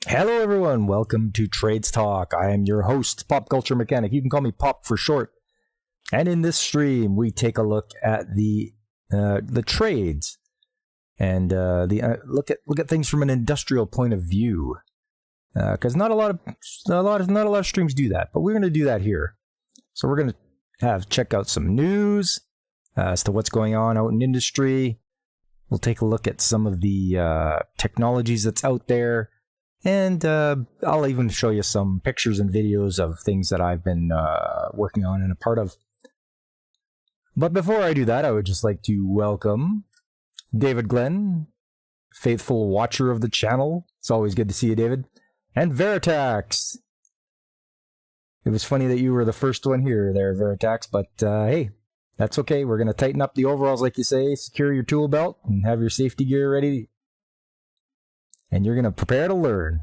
Hello, everyone. Welcome to Trades Talk. I am your host, Pop Culture Mechanic. You can call me Pop for short. And in this stream, we take a look at the trades and look at things from an industrial point of view. Because not a lot of streams do that, but we're going to do that here. So we're going to check out some news as to what's going on out in industry. We'll take a look at some of the technologies that's out there. And I'll even show you some pictures and videos of things that I've been working on and a part of. But before I do that, I would just like to welcome David Glenn, faithful watcher of the channel. It's always good to see you, David. And Veritax. It was funny that you were the first one here there, Veritax, but hey, that's okay. We're going to tighten up the overalls, like you say, secure your tool belt, and have your safety gear ready. And you're going to prepare to learn.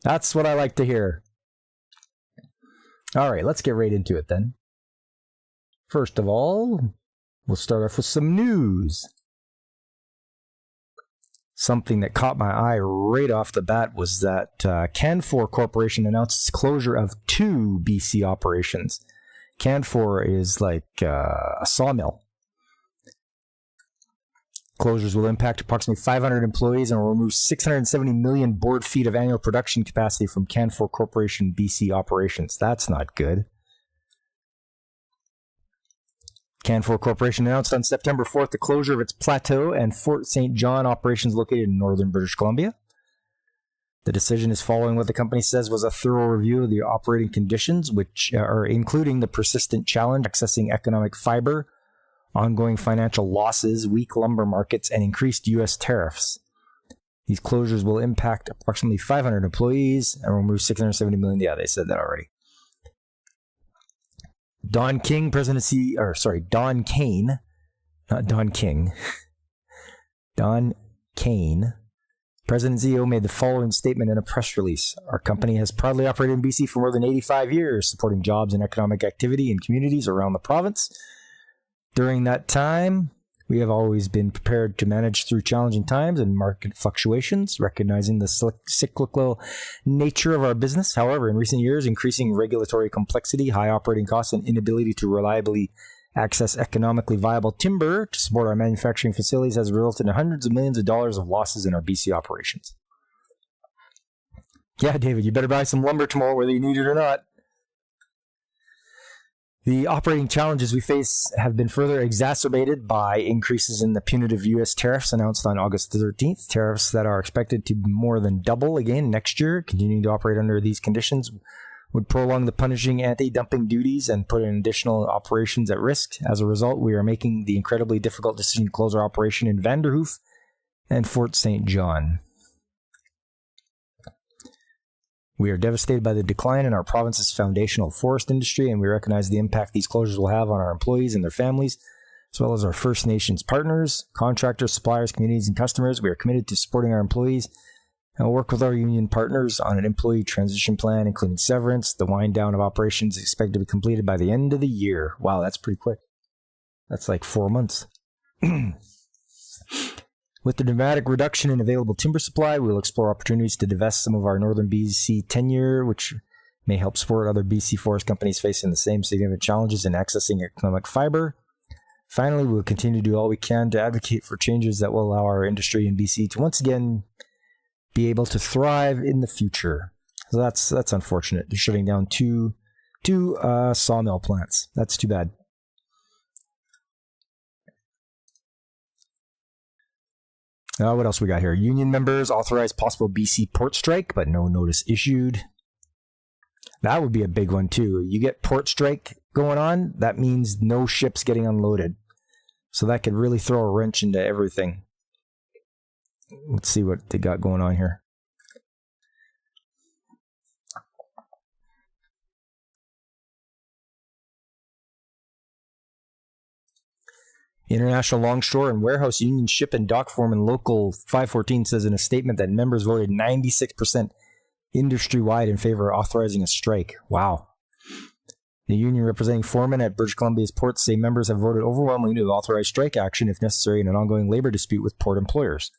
That's what I like to hear. All right, let's get right into it then. First of all, we'll start off with some news. Something that caught my eye right off the bat was that Canfor Corporation announced its closure of 2 BC operations. Canfor is like a sawmill. Closures will impact approximately 500 employees and will remove 670 million board feet of annual production capacity from Canfor Corporation BC operations. That's not good. Canfor Corporation announced on September 4th the closure of its Plateau and Fort St. John operations located in northern British Columbia. The decision is following what the company says was a thorough review of the operating conditions, which are including the persistent challenge accessing economic fiber, ongoing financial losses, weak lumber markets, and increased U.S. tariffs. These closures will impact approximately 500 employees and remove 670 million. Yeah, they said that already. Don Kane, Don Kane, President and CEO, made the following statement in a press release. Our company has proudly operated in BC for more than 85 years, supporting jobs and economic activity in communities around the province. During that time, we have always been prepared to manage through challenging times and market fluctuations, recognizing the cyclical nature of our business. However, in recent years, increasing regulatory complexity, high operating costs, and inability to reliably access economically viable timber to support our manufacturing facilities has resulted in hundreds of millions of dollars of losses in our BC operations. Yeah, David, you better buy some lumber tomorrow, whether you need it or not. The operating challenges we face have been further exacerbated by increases in the punitive U.S. tariffs announced on August 13th. Tariffs that are expected to more than double again next year. Continuing to operate under these conditions would prolong the punishing anti-dumping duties and put in additional operations at risk. As a result, we are making the incredibly difficult decision to close our operation in Vanderhoof and Fort St. John. We are devastated by the decline in our province's foundational forest industry, and we recognize the impact these closures will have on our employees and their families, as well as our First Nations partners, contractors, suppliers, communities, and customers. We are committed to supporting our employees and will work with our union partners on an employee transition plan, including severance. The wind down of operations is expected to be completed by the end of the year. Wow, that's pretty quick. That's like 4 months. With the dramatic reduction in available timber supply, we will explore opportunities to divest some of our northern BC tenure, which may help support other BC forest companies facing the same significant challenges in accessing economic fiber. Finally, we will continue to do all we can to advocate for changes that will allow our industry in BC to once again be able to thrive in the future. So that's unfortunate. They're shutting down two sawmill plants. That's too bad. What else we got here? Union members authorized possible BC port strike, but no notice issued. That would be a big one, too. You get port strike going on, that means no ships getting unloaded. So that could really throw a wrench into everything. Let's see what they got going on here. International Longshore and Warehouse Union Ship and Dock Foreman Local 514 says in a statement that members voted 96% industry-wide in favor of authorizing a strike. Wow. The union representing foremen at British Columbia's ports say members have voted overwhelmingly to authorize strike action if necessary in an ongoing labor dispute with port employers.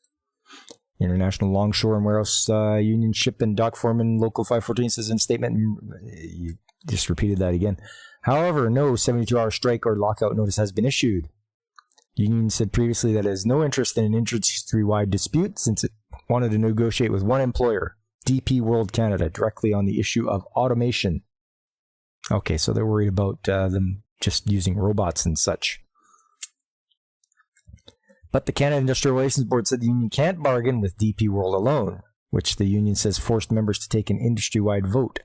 International Longshore and Warehouse Union Ship and Dock Foreman Local 514 says in a statement, you just repeated that again. However, no 72-hour strike or lockout notice has been issued. Union said previously that it has no interest in an industry-wide dispute since it wanted to negotiate with one employer, DP World Canada, directly on the issue of automation. Okay, so they're worried about them just using robots and such. But the Canada Industrial Relations Board said the union can't bargain with DP World alone, which the union says forced members to take an industry-wide vote.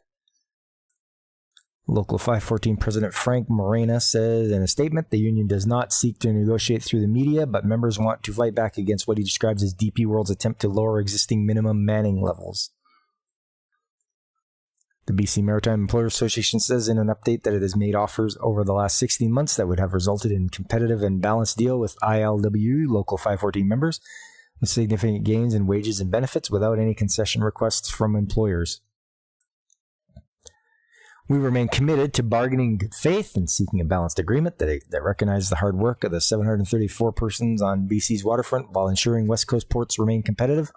Local 514 President Frank Morena says in a statement, the union does not seek to negotiate through the media, but members want to fight back against what he describes as DP World's attempt to lower existing minimum manning levels. The BC Maritime Employers Association says in an update that it has made offers over the last 16 months that would have resulted in competitive and balanced deal with ILWU Local 514 members, with significant gains in wages and benefits without any concession requests from employers. We remain committed to bargaining in good faith and seeking a balanced agreement that recognizes the hard work of the 734 persons on BC's waterfront while ensuring West Coast ports remain competitive,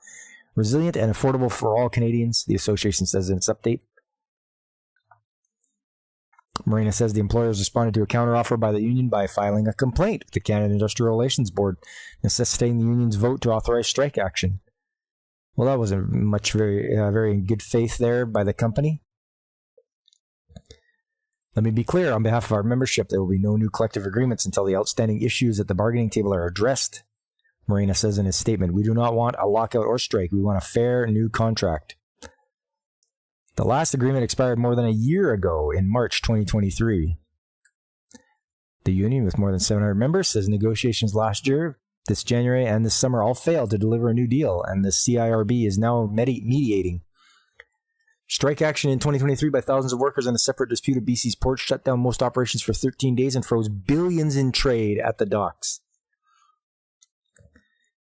resilient, and affordable for all Canadians, the association says in its update. Morena says the employers responded to a counteroffer by the union by filing a complaint with the Canada Industrial Relations Board, necessitating the union's vote to authorize strike action. Well, that wasn't very in good faith there by the company. Let me be clear, on behalf of our membership, there will be no new collective agreements until the outstanding issues at the bargaining table are addressed, Morena says in his statement. We do not want a lockout or strike. We want a fair new contract. The last agreement expired more than a year ago in March 2023. The union, with more than 700 members, says negotiations last year, this January, and this summer all failed to deliver a new deal, and the CIRB is now mediating. Strike action in 2023 by thousands of workers in a separate dispute at BC's ports shut down most operations for 13 days and froze billions in trade at the docks.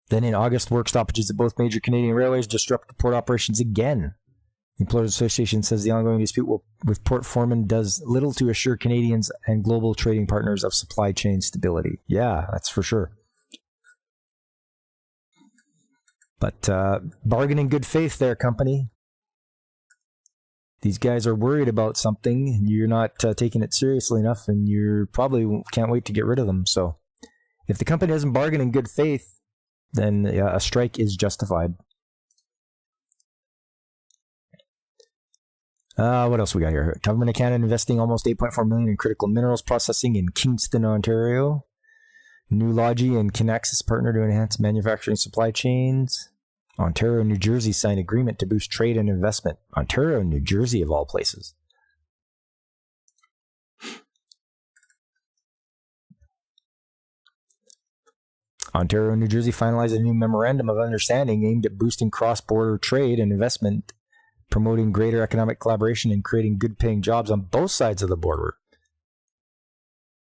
Then in August, work stoppages at both major Canadian railways disrupted port operations again. The Employers Association says the ongoing dispute with port foremen does little to assure Canadians and global trading partners of supply chain stability. Yeah, that's for sure. But bargain in good faith there, company. These guys are worried about something, and you're not taking it seriously enough, and you probably can't wait to get rid of them. So if the company doesn't bargain in good faith, then a strike is justified. What else we got here? Government of Canada investing almost $8.4 million in critical minerals processing in Kingston, Ontario. New Logi and Kinaxis partner to enhance manufacturing supply chains. Ontario and New Jersey signed agreement to boost trade and investment. Ontario and New Jersey, of all places. Ontario and New Jersey finalized a new memorandum of understanding aimed at boosting cross-border trade and investment, promoting greater economic collaboration and creating good-paying jobs on both sides of the border.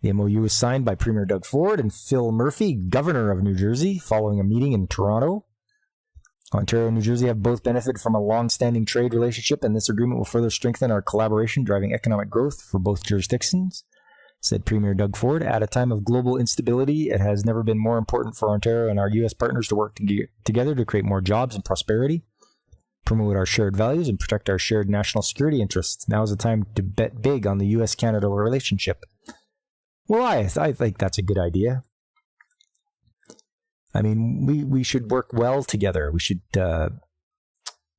The MOU was signed by Premier Doug Ford and Phil Murphy, Governor of New Jersey, following a meeting in Toronto. Ontario and New Jersey have both benefited from a long-standing trade relationship, and this agreement will further strengthen our collaboration, driving economic growth for both jurisdictions, said Premier Doug Ford. At a time of global instability, it has never been more important for Ontario and our U.S. partners to work together to create more jobs and prosperity, promote our shared values, and protect our shared national security interests. Now is the time to bet big on the U.S.-Canada relationship. Well, I think that's a good idea. I mean, we should work well together. We should, try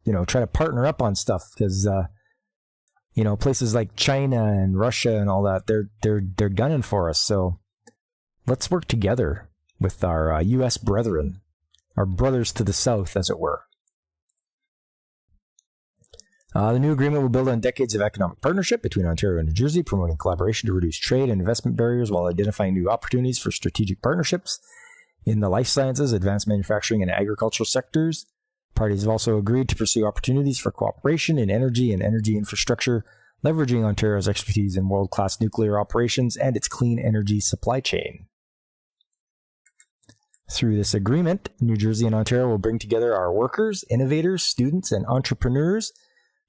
to partner up on stuff because, places like China and Russia and all that, they're gunning for us. So let's work together with our U.S. brethren, our brothers to the south, as it were. The new agreement will build on decades of economic partnership between Ontario and New Jersey, promoting collaboration to reduce trade and investment barriers while identifying new opportunities for strategic partnerships in the life sciences, advanced manufacturing, and agricultural sectors. Parties have also agreed to pursue opportunities for cooperation in energy and energy infrastructure, leveraging Ontario's expertise in world-class nuclear operations and its clean energy supply chain. Through this agreement, New Jersey and Ontario will bring together our workers, innovators, students, and entrepreneurs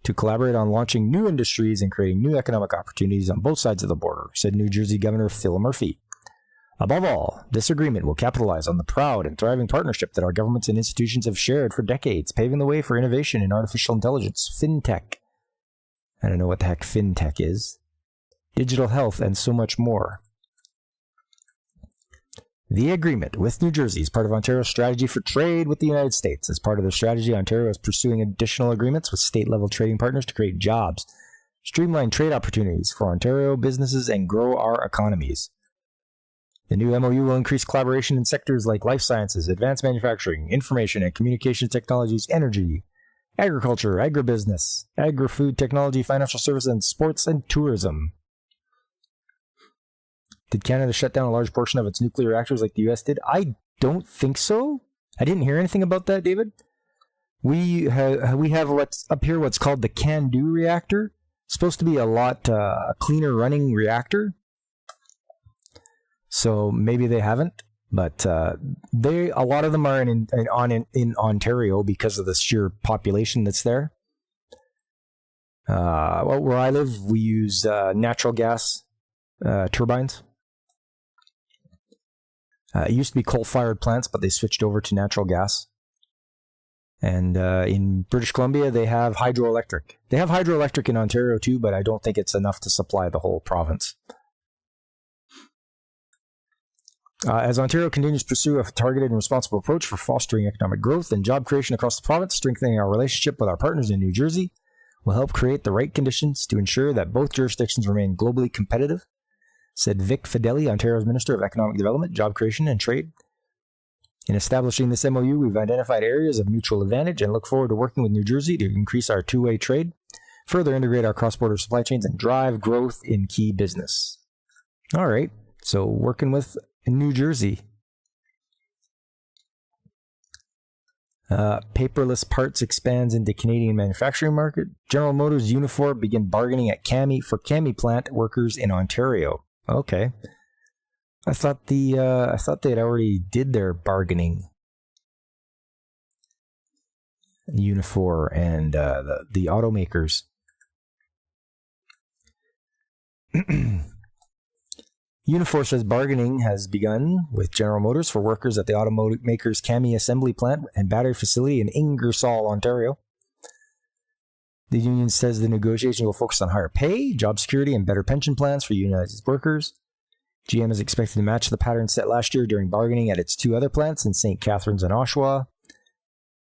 to collaborate on launching new industries and creating new economic opportunities on both sides of the border, said New Jersey Governor Phil Murphy. Above all, this agreement will capitalize on the proud and thriving partnership that our governments and institutions have shared for decades, paving the way for innovation in artificial intelligence, fintech. I don't know what the heck fintech is. Digital health, and so much more. The agreement with New Jersey is part of Ontario's strategy for trade with the United States. As part of their strategy, Ontario is pursuing additional agreements with state-level trading partners to create jobs, streamline trade opportunities for Ontario businesses, and grow our economies. The new MOU will increase collaboration in sectors like life sciences, advanced manufacturing, information and communication technologies, energy, agriculture, agribusiness, agri-food technology, financial services, and sports and tourism. Did Canada shut down a large portion of its nuclear reactors like the US did? I don't think so. I didn't hear anything about that, David. We have what's up here, what's called the CANDU reactor. It's supposed to be a lot cleaner running reactor. So maybe they haven't, but a lot of them are in Ontario because of the sheer population that's there. Where I live, we use natural gas turbines. It used to be coal-fired plants, but they switched over to natural gas. And in British Columbia, they have hydroelectric. They have hydroelectric in Ontario too, but I don't think it's enough to supply the whole province. As Ontario continues to pursue a targeted and responsible approach for fostering economic growth and job creation across the province, strengthening our relationship with our partners in New Jersey will help create the right conditions to ensure that both jurisdictions remain globally competitive, said Vic Fedeli, Ontario's Minister of Economic Development, Job Creation and Trade. In establishing this MOU, we've identified areas of mutual advantage and look forward to working with New Jersey to increase our two-way trade, further integrate our cross-border supply chains, and drive growth in key business. All right, so working with New Jersey. Paperless parts expands into Canadian manufacturing market. General Motors Unifor begin bargaining at Cami for Cami plant workers in Ontario. Okay, I thought they had already did their bargaining. Unifor and the automakers. Unifor says bargaining has begun with General Motors for workers at the automakers Cami assembly plant and battery facility in Ingersoll, Ontario. The union says the negotiation will focus on higher pay, job security, and better pension plans for unionized workers. GM is expected to match the pattern set last year during bargaining at its two other plants in St. Catharines and Oshawa.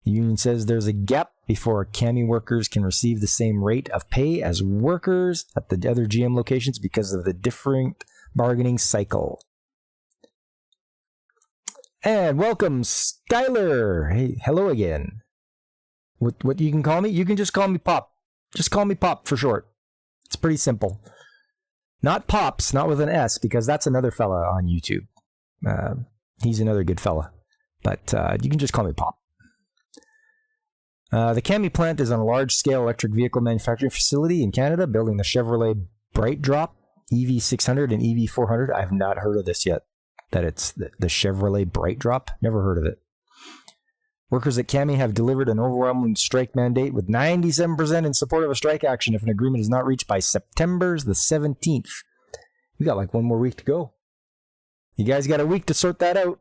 The union says there's a gap before Cami workers can receive the same rate of pay as workers at the other GM locations because of the different bargaining cycle. And welcome, Skylar. Hey, hello again. What you can call me? You can just call me Pop. Just call me Pop for short. It's pretty simple. Not Pops, not with an S, because that's another fella on YouTube. He's another good fella. But you can just call me Pop. The Cami plant is on a large-scale electric vehicle manufacturing facility in Canada, building the Chevrolet BrightDrop EV600 and EV400. I have not heard of this yet, that it's the Chevrolet BrightDrop. Never heard of it. Workers at Cami have delivered an overwhelming strike mandate with 97% in support of a strike action if an agreement is not reached by September the 17th. We got like one more week to go. You guys got a week to sort that out.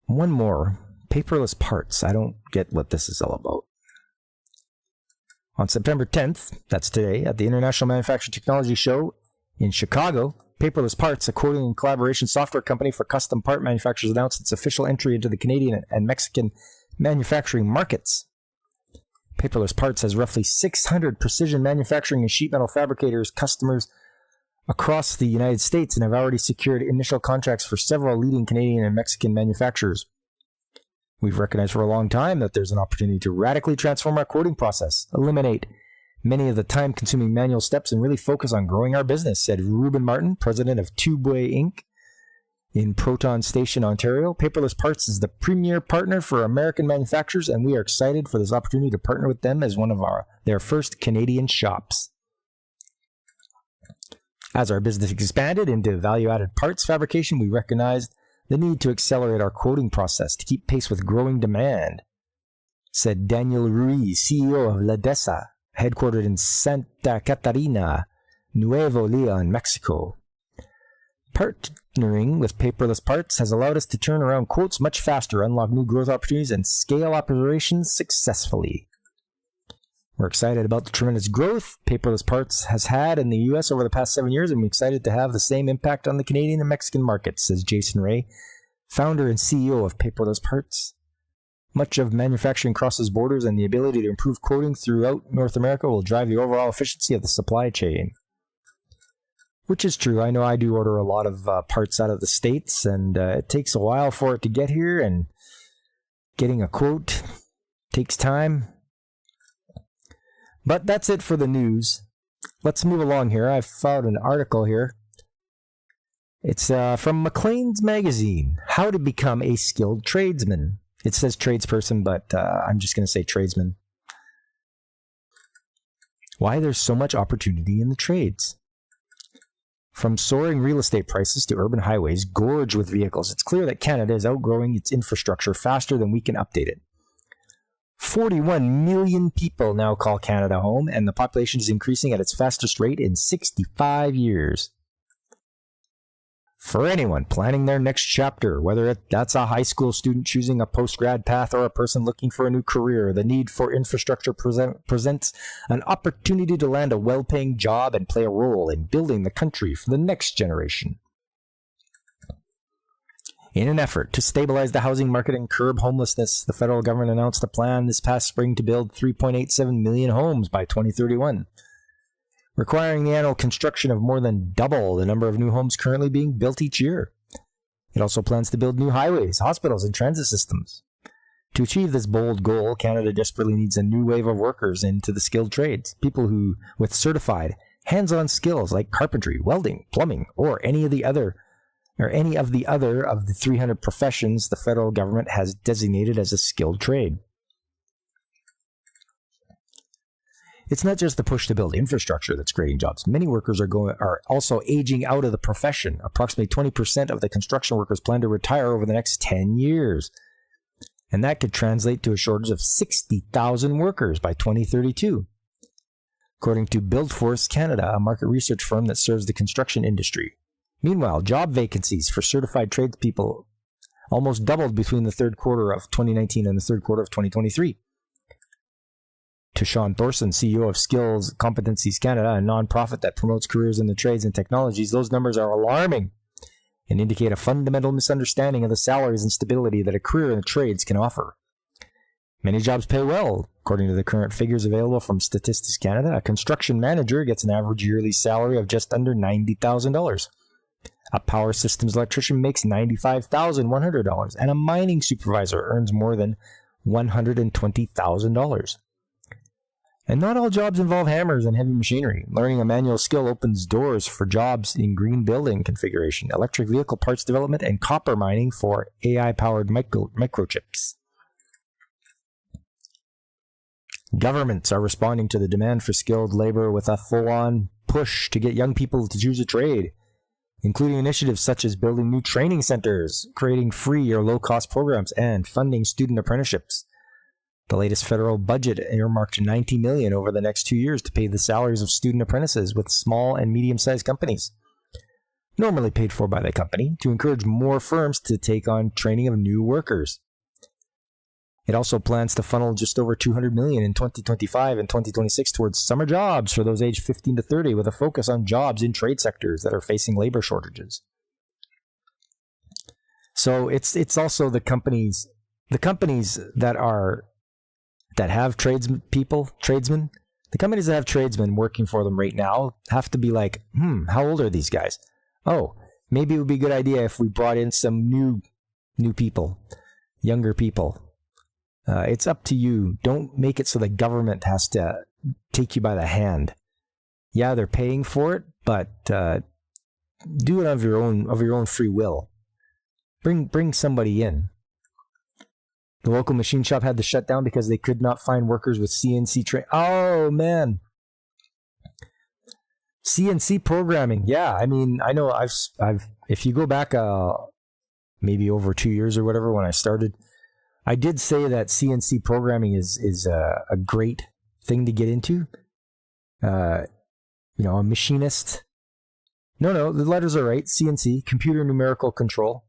One more. Paperless parts. I don't get what this is all about. On September 10th, that's today, at the International Manufacturing Technology Show in Chicago, Paperless Parts, a quoting and collaboration software company for custom part manufacturers, announced its official entry into the Canadian and Mexican manufacturing markets. Paperless Parts has roughly 600 precision manufacturing and sheet metal fabricators customers across the United States and have already secured initial contracts for several leading Canadian and Mexican manufacturers. We've recognized for a long time that there's an opportunity to radically transform our quoting process, eliminate many of the time-consuming manual steps, and really focus on growing our business, said Ruben Martin, president of Tubeway Inc. in Proton Station, Ontario. Paperless Parts is the premier partner for American manufacturers, and we are excited for this opportunity to partner with them as one of their first Canadian shops. As our business expanded into value-added parts fabrication, we recognized the need to accelerate our quoting process to keep pace with growing demand, said Daniel Ruiz, CEO of Ledesa, headquartered in Santa Catarina, Nuevo Leon, Mexico. Partnering with Paperless Parts has allowed us to turn around quotes much faster, unlock new growth opportunities, and scale operations successfully. We're excited about the tremendous growth Paperless Parts has had in the U.S. over the past 7 years, and we're excited to have the same impact on the Canadian and Mexican markets, says Jason Ray, founder and CEO of Paperless Parts. Much of manufacturing crosses borders, and the ability to improve quoting throughout North America will drive the overall efficiency of the supply chain. Which is true. I know I do order a lot of parts out of the States, and it takes a while for it to get here, and getting a quote takes time. But that's it for the news. Let's move along here. I've found an article here. It's from Maclean's Magazine, How to Become a Skilled Tradesman. It says tradesperson, but I'm just going to say tradesman. Why there's so much opportunity in the trades. From soaring real estate prices to urban highways gorged with vehicles, it's clear that Canada is outgrowing its infrastructure faster than we can update it. 41 million people now call Canada home, and the population is increasing at its fastest rate in 65 years. For anyone planning their next chapter, whether that's a high school student choosing a post-grad path or a person looking for a new career, the need for infrastructure presents an opportunity to land a well-paying job and play a role in building the country for the next generation. In an effort to stabilize the housing market and curb homelessness, the federal government announced a plan this past spring to build 3.87 million homes by 2031. Requiring the annual construction of more than double the number of new homes currently being built each year. It also plans to build new highways, hospitals, and transit systems. To achieve this bold goal, Canada desperately needs a new wave of workers into the skilled trades, people who, with certified, hands-on skills like carpentry, welding, plumbing, or any of the other of the 300 professions the federal government has designated as a skilled trade. It's not just the push to build infrastructure that's creating jobs. Many workers are also aging out of the profession. Approximately 20% of the construction workers plan to retire over the next 10 years. And that could translate to a shortage of 60,000 workers by 2032. According to BuildForce Canada, a market research firm that serves the construction industry. Meanwhile, job vacancies for certified tradespeople almost doubled between the third quarter of 2019 and the third quarter of 2023. To Sean Thorson, CEO of Skills Competencies Canada, a nonprofit that promotes careers in the trades and technologies, those numbers are alarming and indicate a fundamental misunderstanding of the salaries and stability that a career in the trades can offer. Many jobs pay well. According to the current figures available from Statistics Canada, a construction manager gets an average yearly salary of just under $90,000. A power systems electrician makes $95,100, and a mining supervisor earns more than $120,000. And not all jobs involve hammers and heavy machinery. Learning a manual skill opens doors for jobs in green building configuration, electric vehicle parts development, and copper mining for AI-powered microchips. Governments are responding to the demand for skilled labor with a full-on push to get young people to choose a trade, including initiatives such as building new training centers, creating free or low-cost programs, and funding student apprenticeships. The latest federal budget earmarked $90 million over the next 2 years to pay the salaries of student apprentices with small and medium-sized companies, normally paid for by the company, to encourage more firms to take on training of new workers. It also plans to funnel just over $200 million in 2025 and 2026 towards summer jobs for those aged 15 to 30, with a focus on jobs in trade sectors that are facing labor shortages. So it's also the companies that have tradesmen, the companies that have tradesmen working for them right now have to be like, how old are these guys? Oh, maybe it would be a good idea if we brought in some new people, younger people. It's up to you. Don't make it so the government has to take you by the hand. Yeah, they're paying for it, but do it of your own free will. Bring somebody in. The local machine shop had to shut down because they could not find workers with CNC training. Oh, man. CNC programming. Yeah, I mean, I know I've if you go back maybe over 2 years or whatever when I started, I did say that CNC programming is a great thing to get into. a machinist. No, the letters are right. CNC, computer numerical control.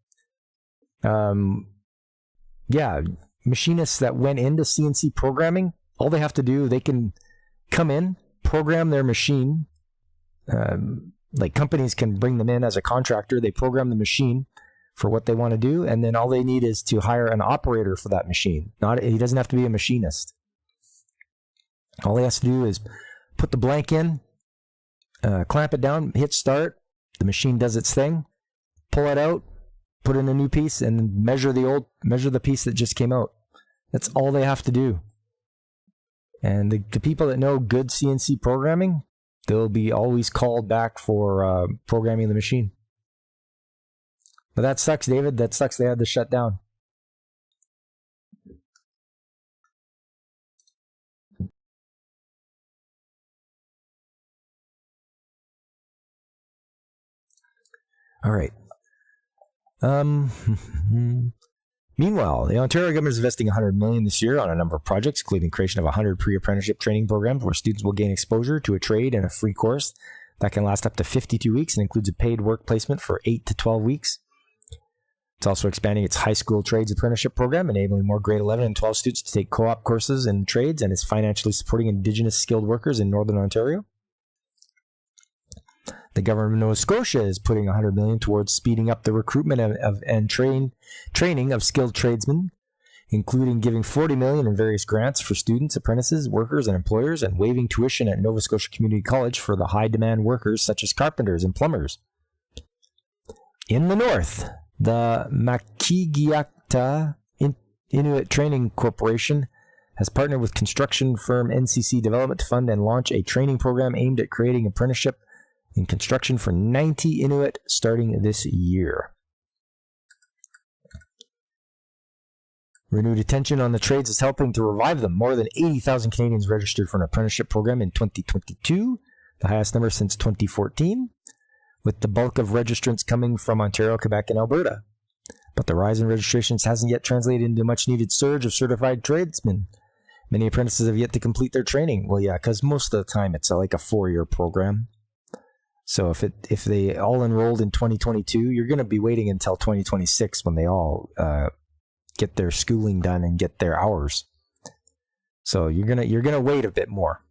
Machinists that went into CNC programming, all they have to do, they can come in, program their machine. Like companies can bring them in as a contractor. They program the machine for what they want to do, and then all they need is to hire an operator for that machine. He doesn't have to be a machinist. All he has to do is put the blank in, clamp it down, hit start. The machine does its thing. Pull it out, put in a new piece, and measure the piece that just came out. That's all they have to do. And the people that know good CNC programming, they'll be always called back for programming the machine. But that sucks, David. That sucks they had to shut down. All right. Meanwhile, the Ontario government is investing $100 million this year on a number of projects, including creation of 100 pre-apprenticeship training programs where students will gain exposure to a trade and a free course that can last up to 52 weeks and includes a paid work placement for 8 to 12 weeks. It's also expanding its high school trades apprenticeship program, enabling more grade 11 and 12 students to take co-op courses in trades, and is financially supporting Indigenous skilled workers in Northern Ontario. The government of Nova Scotia is putting $100 million towards speeding up the recruitment and training of skilled tradesmen, including giving $40 million in various grants for students, apprentices, workers, and employers, and waiving tuition at Nova Scotia Community College for the high-demand workers such as carpenters and plumbers. In the north, the Makigiakta Inuit Training Corporation has partnered with construction firm NCC Development to fund and launch a training program aimed at creating apprenticeship in construction for 90 Inuit starting this year. Renewed attention on the trades is helping to revive them. More than 80,000 Canadians registered for an apprenticeship program in 2022, the highest number since 2014, with the bulk of registrants coming from Ontario, Quebec, and Alberta. But the rise in registrations hasn't yet translated into a much-needed surge of certified tradesmen. Many apprentices have yet to complete their training. Well, yeah, because most of the time it's like a 4-year program. So if they all enrolled in 2022, you're going to be waiting until 2026 when they all get their schooling done and get their hours. So you're gonna wait a bit more.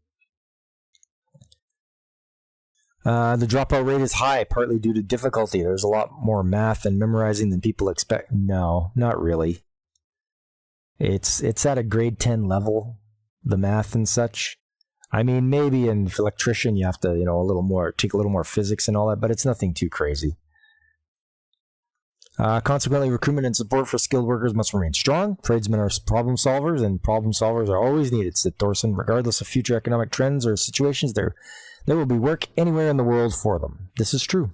The dropout rate is high, partly due to difficulty. There's a lot more math and memorizing than people expect. No, not really. It's at a grade 10 level, the math and such. I mean, maybe in electrician you have to, take a little more physics and all that, but it's nothing too crazy. Consequently, recruitment and support for skilled workers must remain strong. Tradesmen are problem solvers, and problem solvers are always needed, said Thorson. Regardless of future economic trends or situations, there will be work anywhere in the world for them. This is true.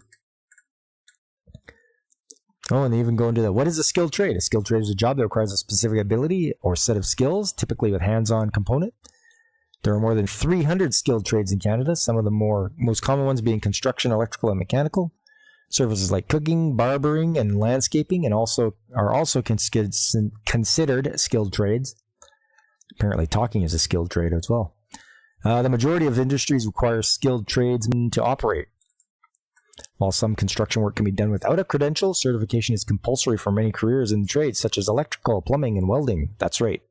Oh, and they even go into that. What is a skilled trade? A skilled trade is a job that requires a specific ability or set of skills, typically with hands-on component. There are more than 300 skilled trades in Canada, some of the most common ones being construction, electrical, and mechanical. Services like cooking, barbering, and landscaping are also considered skilled trades. Apparently talking is a skilled trade as well. The majority of industries require skilled tradesmen to operate. While some construction work can be done without a credential, certification is compulsory for many careers in the trades, such as electrical, plumbing, and welding. That's right.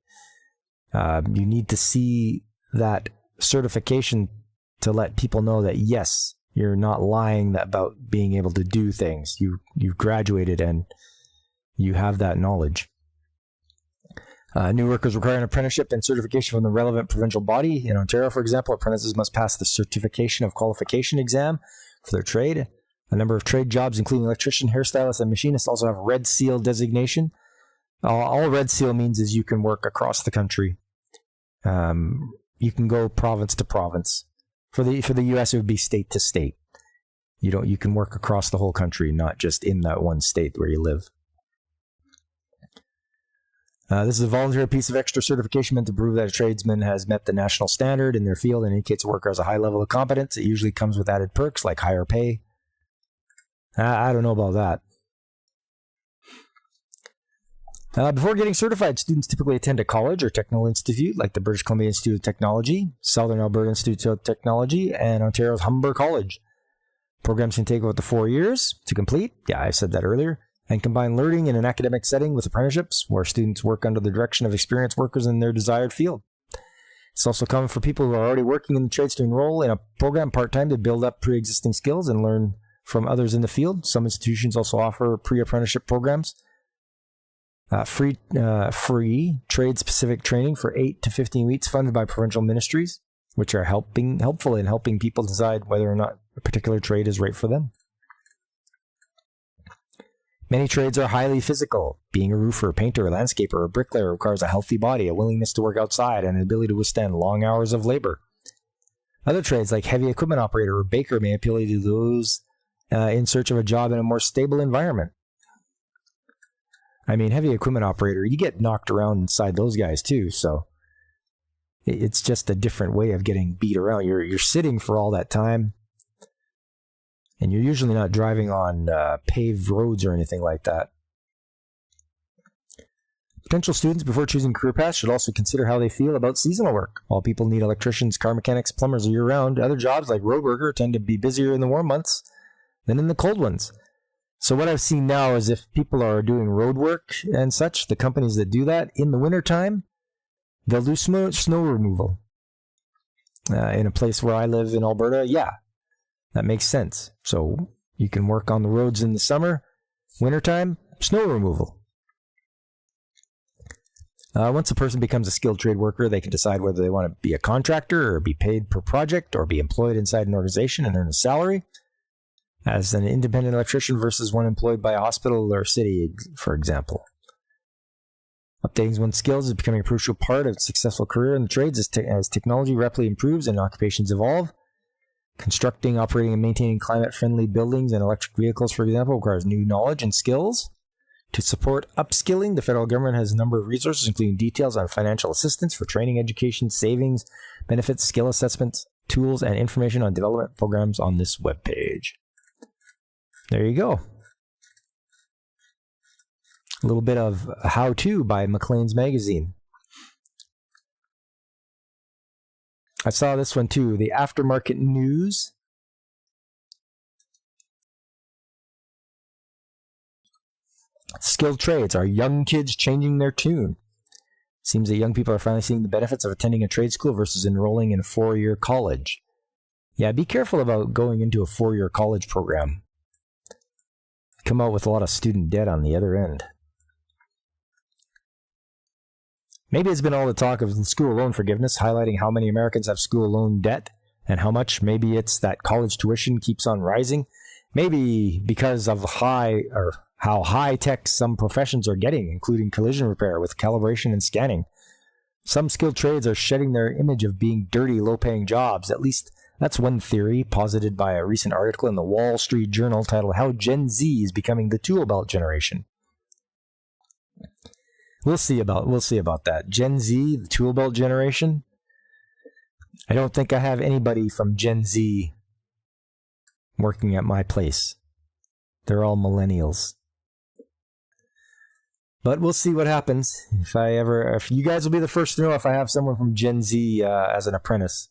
You need to see that certification to let people know that, yes, you're not lying about being able to do things. You've graduated and you have that knowledge. New workers require an apprenticeship and certification from the relevant provincial body. In Ontario, for example, apprentices must pass the certification of qualification exam for their trade. A number of trade jobs, including electrician, hairstylist, and machinist, also have Red Seal designation. All Red Seal means is you can work across the country. You can go province to province. For the U.S., it would be state to state. You can work across the whole country, not just in that one state where you live. This is a voluntary piece of extra certification meant to prove that a tradesman has met the national standard in their field and indicates a worker has a high level of competence. It usually comes with added perks like higher pay. I don't know about that. Before getting certified, students typically attend a college or technical institute like the British Columbia Institute of Technology, Southern Alberta Institute of Technology, and Ontario's Humber College. Programs can take about 4 years to complete. Yeah, I said that earlier. And combine learning in an academic setting with apprenticeships, where students work under the direction of experienced workers in their desired field. It's also common for people who are already working in the trades to enroll in a program part-time to build up pre-existing skills and learn from others in the field. Some institutions also offer pre-apprenticeship programs. Free trade-specific training for 8 to 15 weeks funded by provincial ministries, which are helpful in helping people decide whether or not a particular trade is right for them. Many trades are highly physical. Being a roofer, painter, landscaper, or bricklayer requires a healthy body, a willingness to work outside, and an ability to withstand long hours of labor. Other trades like heavy equipment operator or baker may appeal to those in search of a job in a more stable environment. I mean, heavy equipment operator, you get knocked around inside those guys too, so it's just a different way of getting beat around. You're sitting for all that time, and you're usually not driving on paved roads or anything like that. Potential students, before choosing career paths, should also consider how they feel about seasonal work. While people need electricians, car mechanics, plumbers year-round, other jobs like road worker tend to be busier in the warm months than in the cold ones. So what I've seen now is if people are doing road work and such, the companies that do that in the wintertime, they'll do snow removal. In a place where I live in Alberta, yeah, that makes sense. So you can work on the roads in the summer, wintertime, snow removal. Once a person becomes a skilled trade worker, they can decide whether they want to be a contractor or be paid per project or be employed inside an organization and earn a salary as an independent electrician versus one employed by a hospital or city, for example. Updating one's skills is becoming a crucial part of a successful career in the trades as technology rapidly improves and occupations evolve. Constructing, operating, and maintaining climate-friendly buildings and electric vehicles, for example, requires new knowledge and skills. To support upskilling, the federal government has a number of resources, including details on financial assistance for training, education, savings, benefits, skill assessments, tools, and information on development programs on this webpage. There you go. A little bit of how-to by Maclean's Magazine. I saw this one too, the aftermarket news. Skilled trades. Are young kids changing their tune? Seems that young people are finally seeing the benefits of attending a trade school versus enrolling in a 4-year college. Yeah, be careful about going into a 4-year college program. Come out with a lot of student debt on the other end. Maybe it's been all the talk of school loan forgiveness, highlighting how many Americans have school loan debt and how much. Maybe it's that college tuition keeps on rising. Maybe because of how high-tech some professions are getting, including collision repair with calibration and scanning. Some skilled trades are shedding their image of being dirty, low-paying jobs. At least that's one theory posited by a recent article in the Wall Street Journal titled How Gen Z is Becoming the Tool Belt Generation. We'll see about that. Gen Z, the tool belt generation. I don't think I have anybody from Gen Z working at my place. They're all millennials. But we'll see what happens. If you guys will be the first to know if I have someone from Gen Z as an apprentice.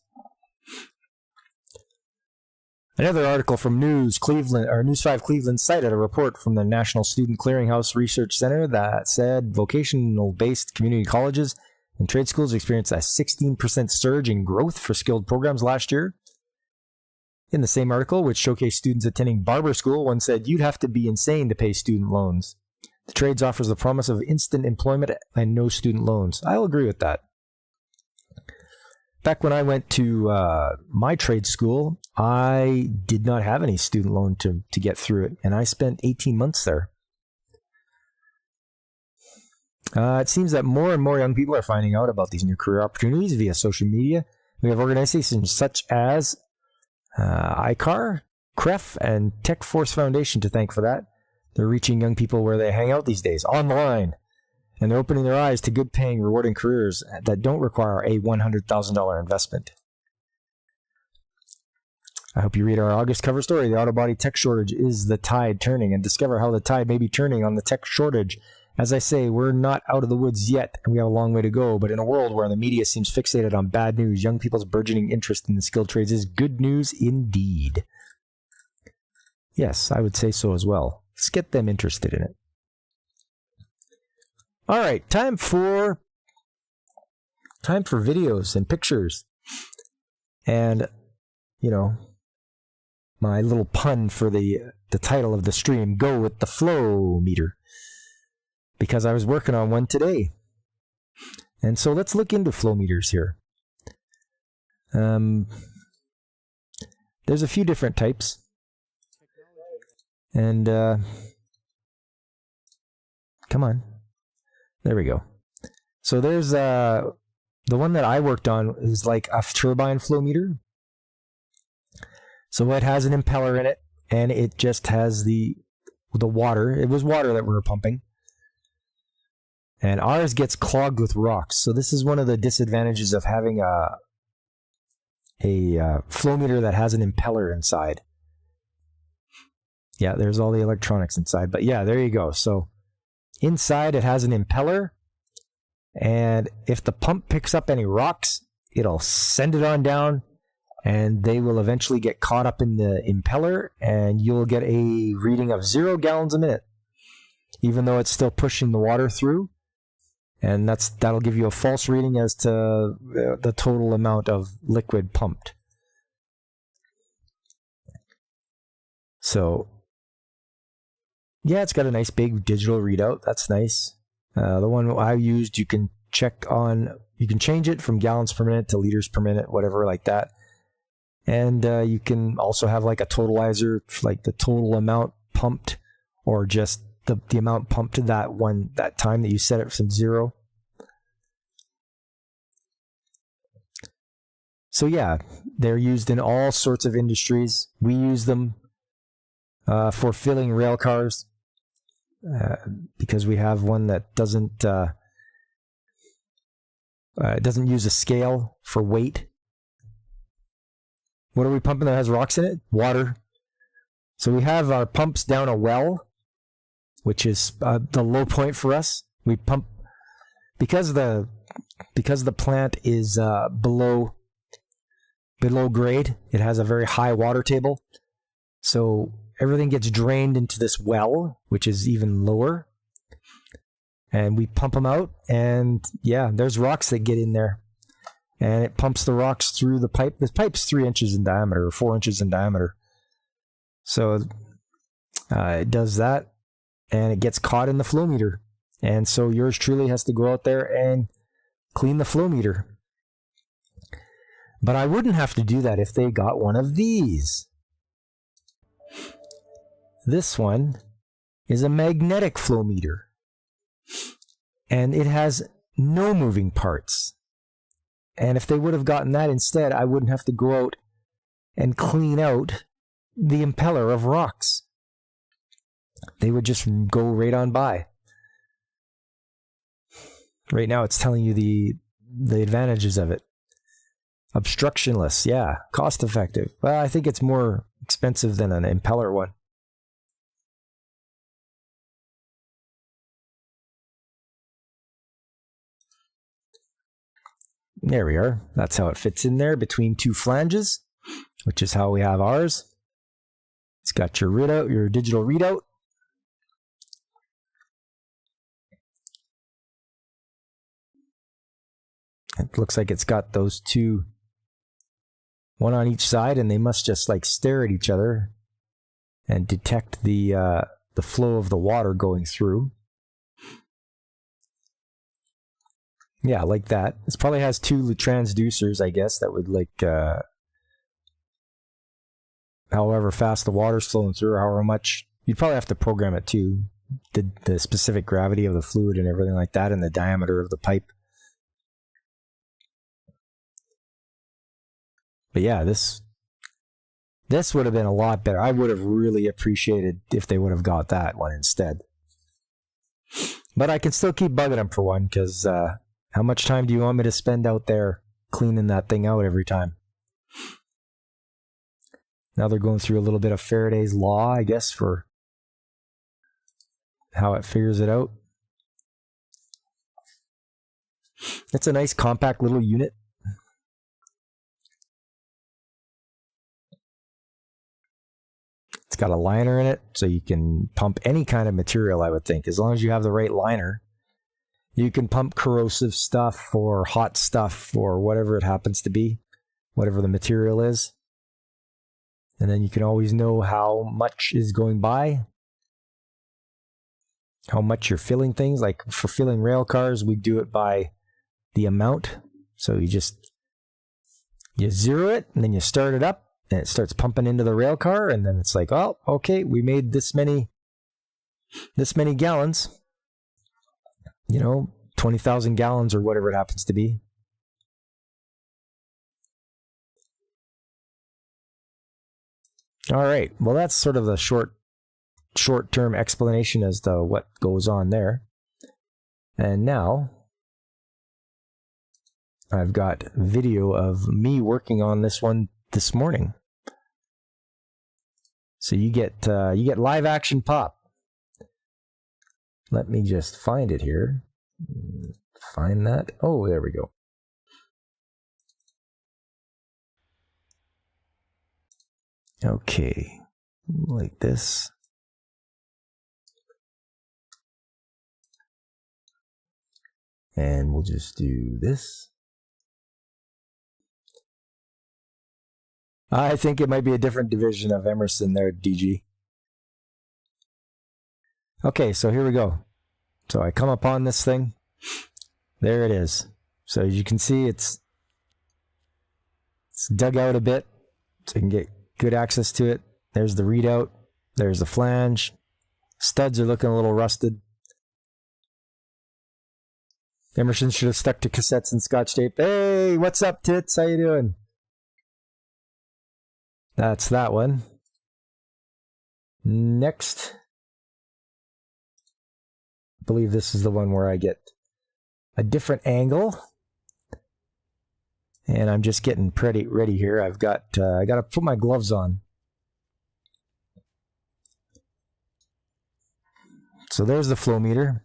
Another article from News 5 Cleveland cited a report from the National Student Clearinghouse Research Center that said vocational-based community colleges and trade schools experienced a 16% surge in growth for skilled programs last year. In the same article, which showcased students attending barber school, one said, "You'd have to be insane to pay student loans. The trades offers the promise of instant employment and no student loans." I'll agree with that. Back when I went to my trade school, I did not have any student loan to get through it, and I spent 18 months there. It seems that more and more young people are finding out about these new career opportunities via social media. We have organizations such as ICAR, CREF, and Tech Force Foundation to thank for that. They're reaching young people where they hang out these days, online. And they're opening their eyes to good-paying, rewarding careers that don't require a $100,000 investment. I hope you read our August cover story, "The Auto Body Tech Shortage Is the Tide Turning," and discover how the tide may be turning on the tech shortage As I say, we're not out of the woods yet, and we have a long way to go, but in a world where the media seems fixated on bad news, young people's burgeoning interest in the skilled trades is good news indeed. Yes, I would say so as well. Let's get them interested in it. All right, time for videos and pictures. And, you know, my little pun for the title of the stream, go with the flow meter. Because I was working on one today. And so let's look into flow meters here. There's a few different types. And, come on. There we go. So there's, the one that I worked on is like a turbine flow meter. So it has an impeller in it, and it just has the water. It was water that we were pumping. And ours gets clogged with rocks. So this is one of the disadvantages of having a flow meter that has an impeller inside. Yeah, there's all the electronics inside. But yeah, there you go. So inside it has an impeller. And if the pump picks up any rocks, it'll send it on down. And they will eventually get caught up in the impeller. And you'll get a reading of 0 gallons a minute. Even though it's still pushing the water through. And that'll give you a false reading as to the total amount of liquid pumped. So, yeah, it's got a nice big digital readout. That's nice. The one I used, you can change it from gallons per minute to liters per minute, whatever like that. And you can also have like a totalizer, like the total amount pumped, or just the amount pumped that time that you set it from 0. So yeah, they're used in all sorts of industries. We use them for filling rail cars because we have one that doesn't use a scale for weight. What are we pumping that has rocks in it? Water. So we have our pumps down a well, which is the low point for us. We pump because the plant is below grade. It has a very high water table, so everything gets drained into this well, which is even lower. And we pump them out, and yeah, there's rocks that get in there, and it pumps the rocks through the pipe. This pipe's 3 inches in diameter or 4 inches in diameter, so it does that. And it gets caught in the flow meter. And so yours truly has to go out there and clean the flow meter. But I wouldn't have to do that if they got one of these. This one is a magnetic flow meter. And it has no moving parts. And if they would have gotten that instead, I wouldn't have to go out and clean out the impeller of rocks. They would just go right on by. Right now it's telling you the advantages of it. Obstructionless, yeah. Cost effective. Well, I think it's more expensive than an impeller one. There we are. That's how it fits in there between 2 flanges, which is how we have ours. It's got your readout, your digital readout. It looks like it's got those 2, one on each side, and they must just like stare at each other and detect the flow of the water going through. Yeah, like that. This probably has 2 transducers, I guess, that would like however fast the water's flowing through, or however much. You'd probably have to program it too, the specific gravity of the fluid and everything like that, and the diameter of the pipe. But yeah, this would have been a lot better. I would have really appreciated if they would have got that one instead. But I can still keep bugging them for one, because how much time do you want me to spend out there cleaning that thing out every time? Now they're going through a little bit of Faraday's law, I guess, for how it figures it out. It's a nice compact little unit. It's got a liner in it, so you can pump any kind of material, I would think. As long as you have the right liner, you can pump corrosive stuff or hot stuff or whatever it happens to be, whatever the material is. And then you can always know how much is going by, how much you're filling things. Like for filling rail cars, we do it by the amount. So you zero it and then you start it up and it starts pumping into the rail car, and then it's like, oh, okay, we made this many gallons. 20,000 gallons or whatever it happens to be. All right. Well, that's sort of the short-term explanation as to what goes on there. And now I've got video of me working on this one this morning. So you get live action pop. Let me just find it here. Find that. Oh, there we go. Okay, like this. And we'll just do this. I think it might be a different division of Emerson there, DG. Okay, so here we go. So I come upon this thing. There it is. So as you can see, it's dug out a bit so you can get good access to it. There's the readout. There's the flange. Studs are looking a little rusted. Emerson should have stuck to cassettes and scotch tape. Hey, what's up, tits? How you doing? That's that one. Next. I believe this is the one where I get a different angle. And I'm just getting pretty ready here. I got to put my gloves on. So there's the flow meter.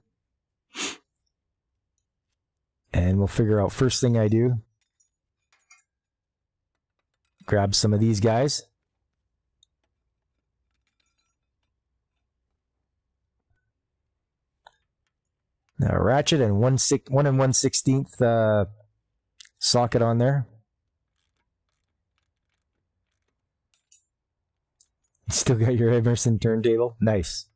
And we'll figure out first thing I do. Grab some of these guys. Now ratchet and 1 1/16 socket on there. Still got your Emerson turntable. Nice.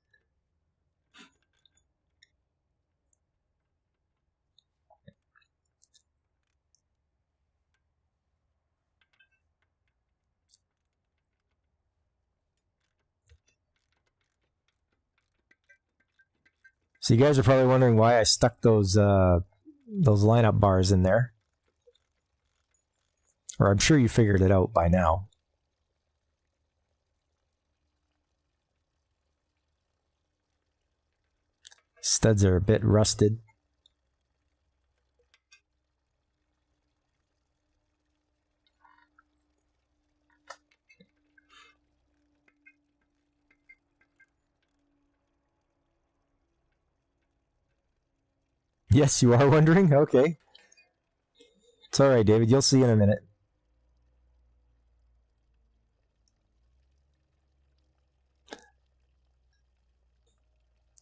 So you guys are probably wondering why I stuck those lineup bars in there. Or I'm sure you figured it out by now. Studs are a bit rusted. Yes, you are wondering? Okay. It's all right, David. You'll see in a minute.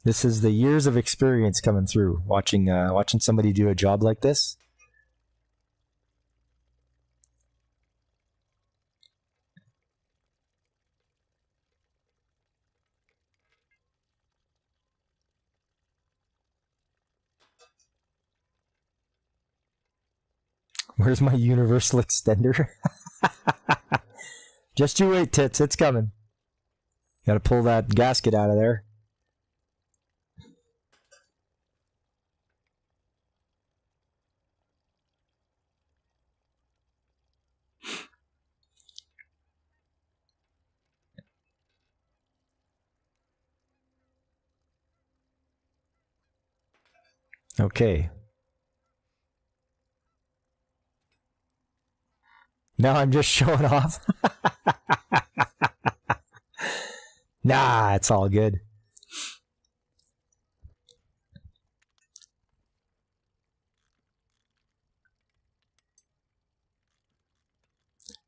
This is the years of experience coming through, watching somebody do a job like this. Where's my universal extender? Just you wait, tits. It's coming. Got to pull that gasket out of there. Okay. Now I'm just showing off. Nah, it's all good.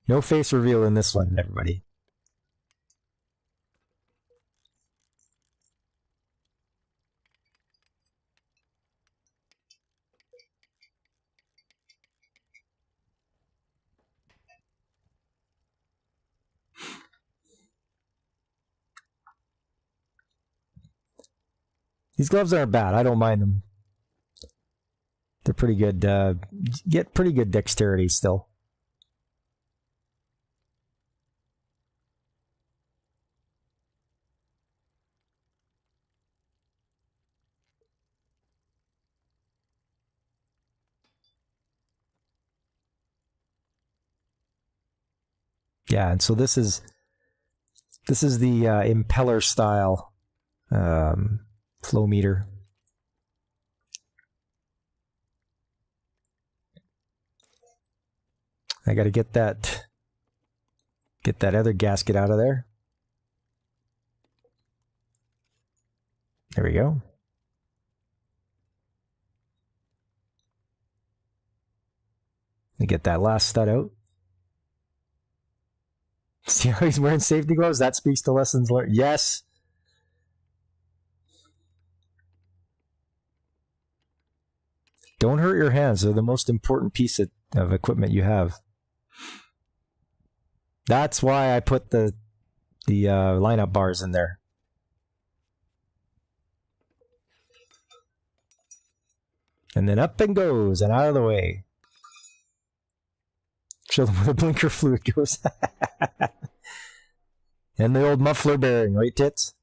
No face reveal in this one, everybody. These gloves aren't bad. I don't mind them. They're pretty good. Get pretty good dexterity still. Yeah, and so this is the impeller style flow meter. I got to get that other gasket out of there. There we go. And get that last stud out. See how he's wearing safety gloves? That speaks to lessons learned. Yes. Don't hurt your hands. They're the most important piece of equipment you have. That's why I put the lineup bars in there. And then up and goes and out of the way. Show them where the blinker fluid goes. And the old muffler bearing, right, tits?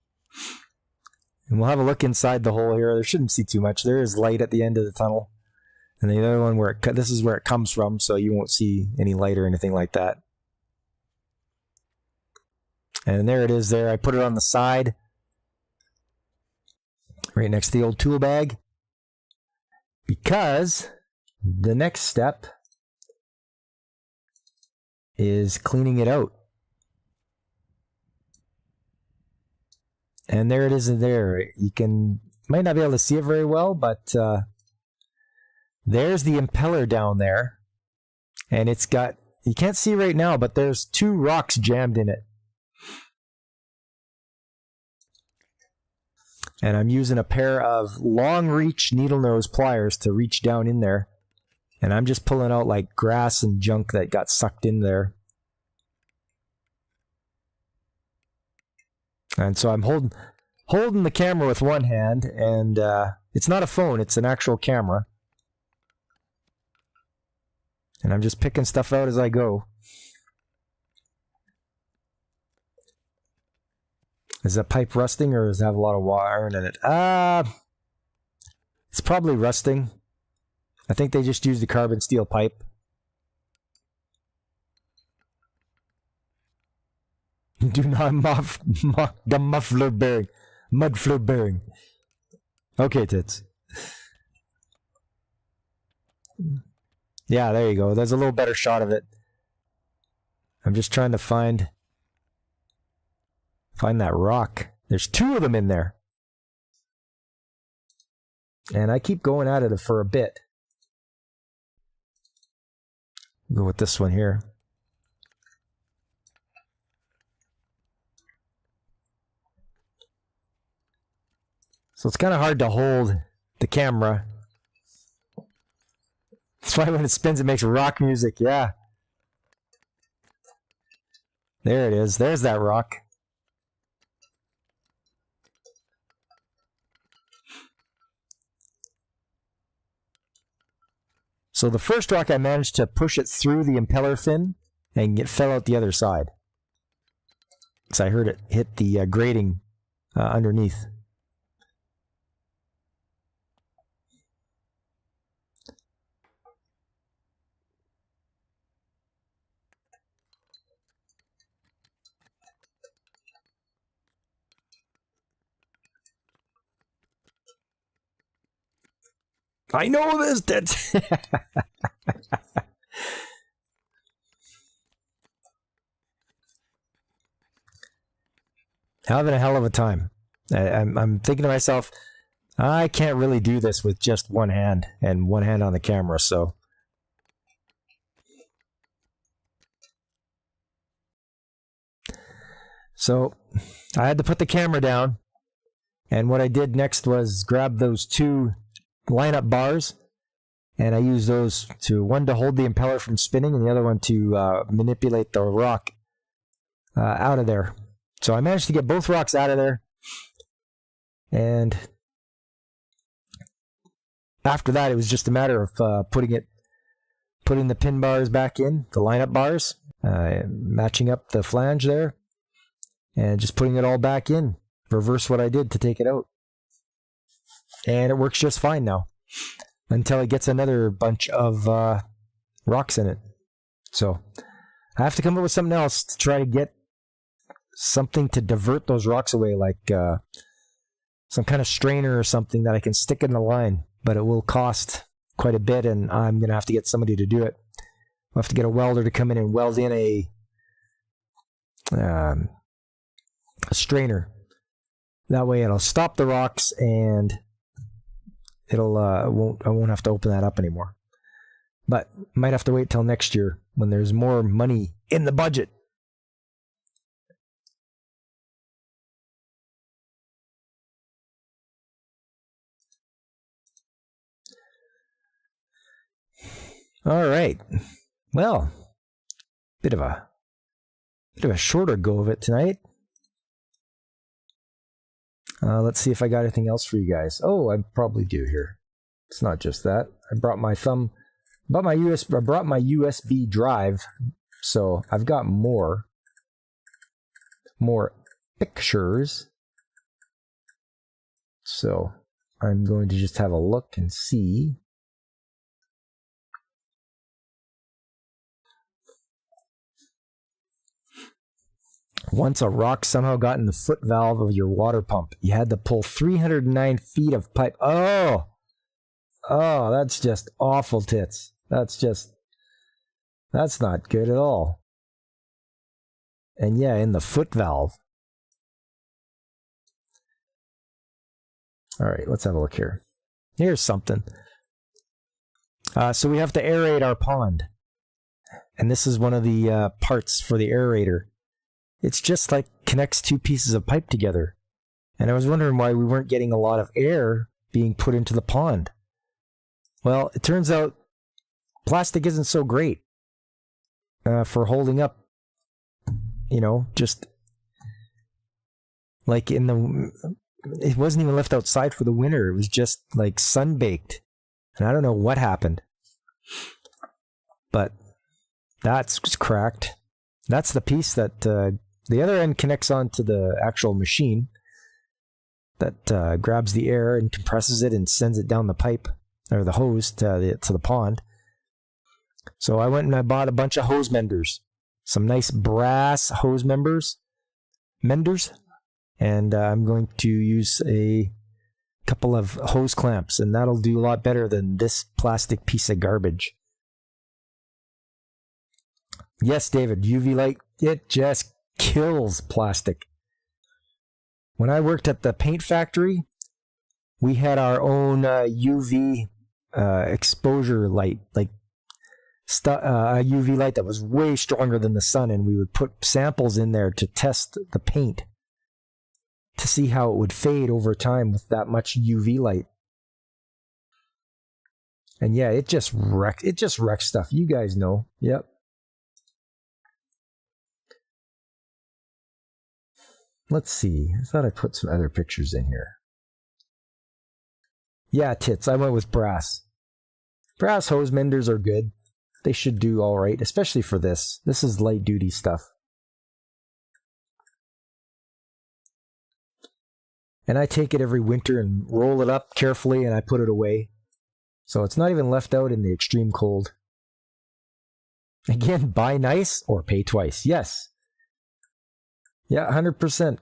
And we'll have a look inside the hole here. There shouldn't see too much. There is light at the end of the tunnel. And the other one, this is where it comes from, so you won't see any light or anything like that. And there it is there. I put it on the side, right next to the old tool bag, because the next step is cleaning it out. And there it is in there. You might not be able to see it very well, but there's the impeller down there. And it's got, you can't see right now, but there's 2 rocks jammed in it. And I'm using a pair of long reach needle nose pliers to reach down in there. And I'm just pulling out like grass and junk that got sucked in there. And so I'm holding the camera with one hand, and it's not a phone, it's an actual camera. And I'm just picking stuff out as I go. Is that pipe rusting, or does it have a lot of wiring in it? It's probably rusting. I think they just used the carbon steel pipe. Do not the muffler bearing. Mudfloor bearing. Okay, tits. Yeah, there you go. There's a little better shot of it. I'm just trying to find that rock. There's 2 of them in there. And I keep going at it for a bit. Go with this one here. So it's kind of hard to hold the camera. That's why when it spins, it makes rock music. Yeah. There it is. There's that rock. So the first rock, I managed to push it through the impeller fin, and it fell out the other side. Because I heard it hit the grating underneath. I know this. That's having a hell of a time. I'm thinking to myself, I can't really do this with just one hand and one hand on the camera. So So I had to put the camera down. And what I did next was grab those 2 lineup bars. And I used those one to hold the impeller from spinning and the other one to manipulate the rock out of there. So I managed to get both rocks out of there. And after that, it was just a matter of putting the pin bars back in, the lineup bars, matching up the flange there, and just putting it all back in. Reverse what I did to take it out. And it works just fine now, until it gets another bunch of rocks in it. So I have to come up with something else to try to get something to divert those rocks away, like some kind of strainer or something that I can stick in the line. But it will cost quite a bit, and I'm going to have to get somebody to do it. I'll have to get a welder to come in and weld in a strainer. That way it'll stop the rocks, and I won't have to open that up anymore. But might have to wait till next year when there's more money in the budget. All right. Well, bit of a shorter go of it tonight. Let's see if I got anything else for you guys. Oh, I probably do here. It's not just that. I brought my USB drive, so I've got more pictures. So I'm going to just have a look and see. Once a rock somehow got in the foot valve of your water pump. You had to pull 309 feet of pipe. Oh, that's just awful tits. That's not good at all. And yeah, in the foot valve. All right, let's have a look here. Here's something. So we have to aerate our pond. And this is one of the parts for the aerator. It's just like connects 2 pieces of pipe together. And I was wondering why we weren't getting a lot of air being put into the pond. Well, it turns out plastic isn't so great for holding up, just like it wasn't even left outside for the winter. It was just like sun-baked. And I don't know what happened. But that's cracked. That's the piece that the other end connects onto the actual machine that grabs the air and compresses it and sends it down the pipe or the hose to the pond. So I went and I bought a bunch of hose menders, some nice brass hose menders, and I'm going to use a couple of hose clamps, and that'll do a lot better than this plastic piece of garbage. Yes, David, UV light, it just kills plastic. When I worked at the paint factory, we had our own UV exposure light, like a UV light that was way stronger than the sun, and we would put samples in there to test the paint to see how it would fade over time with that much UV light. And yeah, it just wrecks stuff. You guys know. Yep. Let's see. I thought I put some other pictures in here. Yeah, tits. I went with brass. Brass hose menders are good. They should do all right, especially for this. This is light duty stuff. And I take it every winter and roll it up carefully and I put it away. So it's not even left out in the extreme cold. Again, buy nice or pay twice. Yes. Yeah, 100%.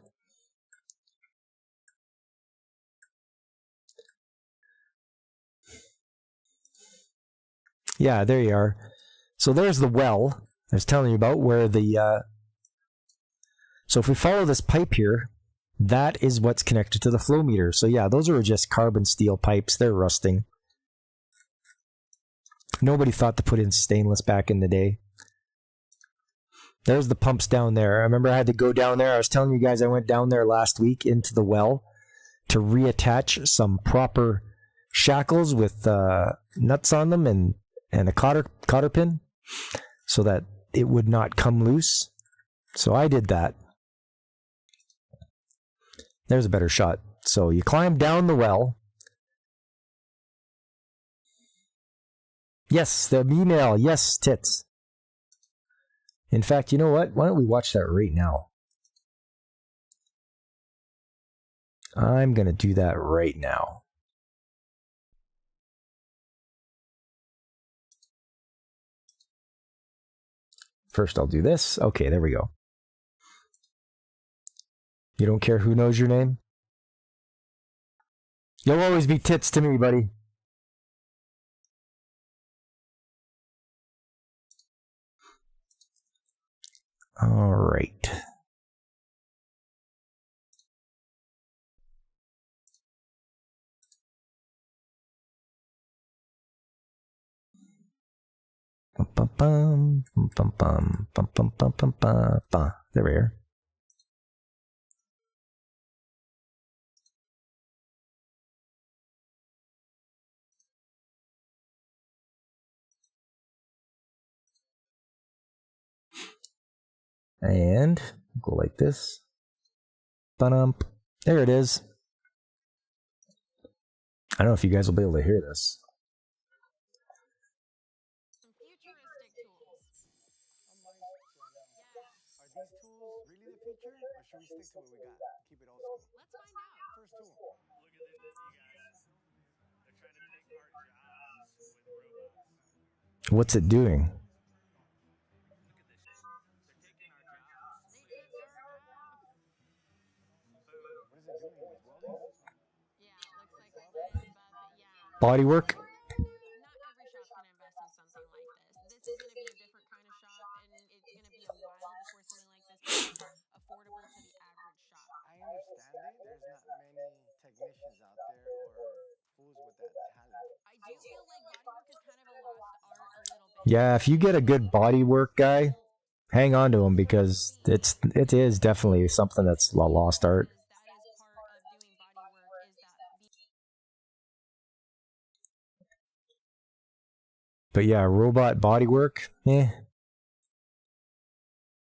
Yeah, there you are. So there's the well I was telling you about where the... So if we follow this pipe here, that is what's connected to the flow meter. So yeah, those are just carbon steel pipes. They're rusting. Nobody thought to put in stainless back in the day. There's the pumps down there. I remember I had to go down there. I was telling you guys I went down there last week into the well to reattach some proper shackles with nuts on them and a cotter pin so that it would not come loose. So I did that. There's a better shot. So you climb down the well. Yes, the email. Yes, tits. In fact, you know what? Why don't we watch that right now? I'm going to do that right now. First, I'll do this. Okay, there we go. You don't care who knows your name? You'll always be tits to me, buddy. All right. There we are. And go like this. Ba-dump. There it is. I don't know if you guys will be able to hear this. What's it doing? Body work? Yeah, if you get a good body work guy, hang on to him because it is definitely something that's a lost art. But yeah, robot body work, What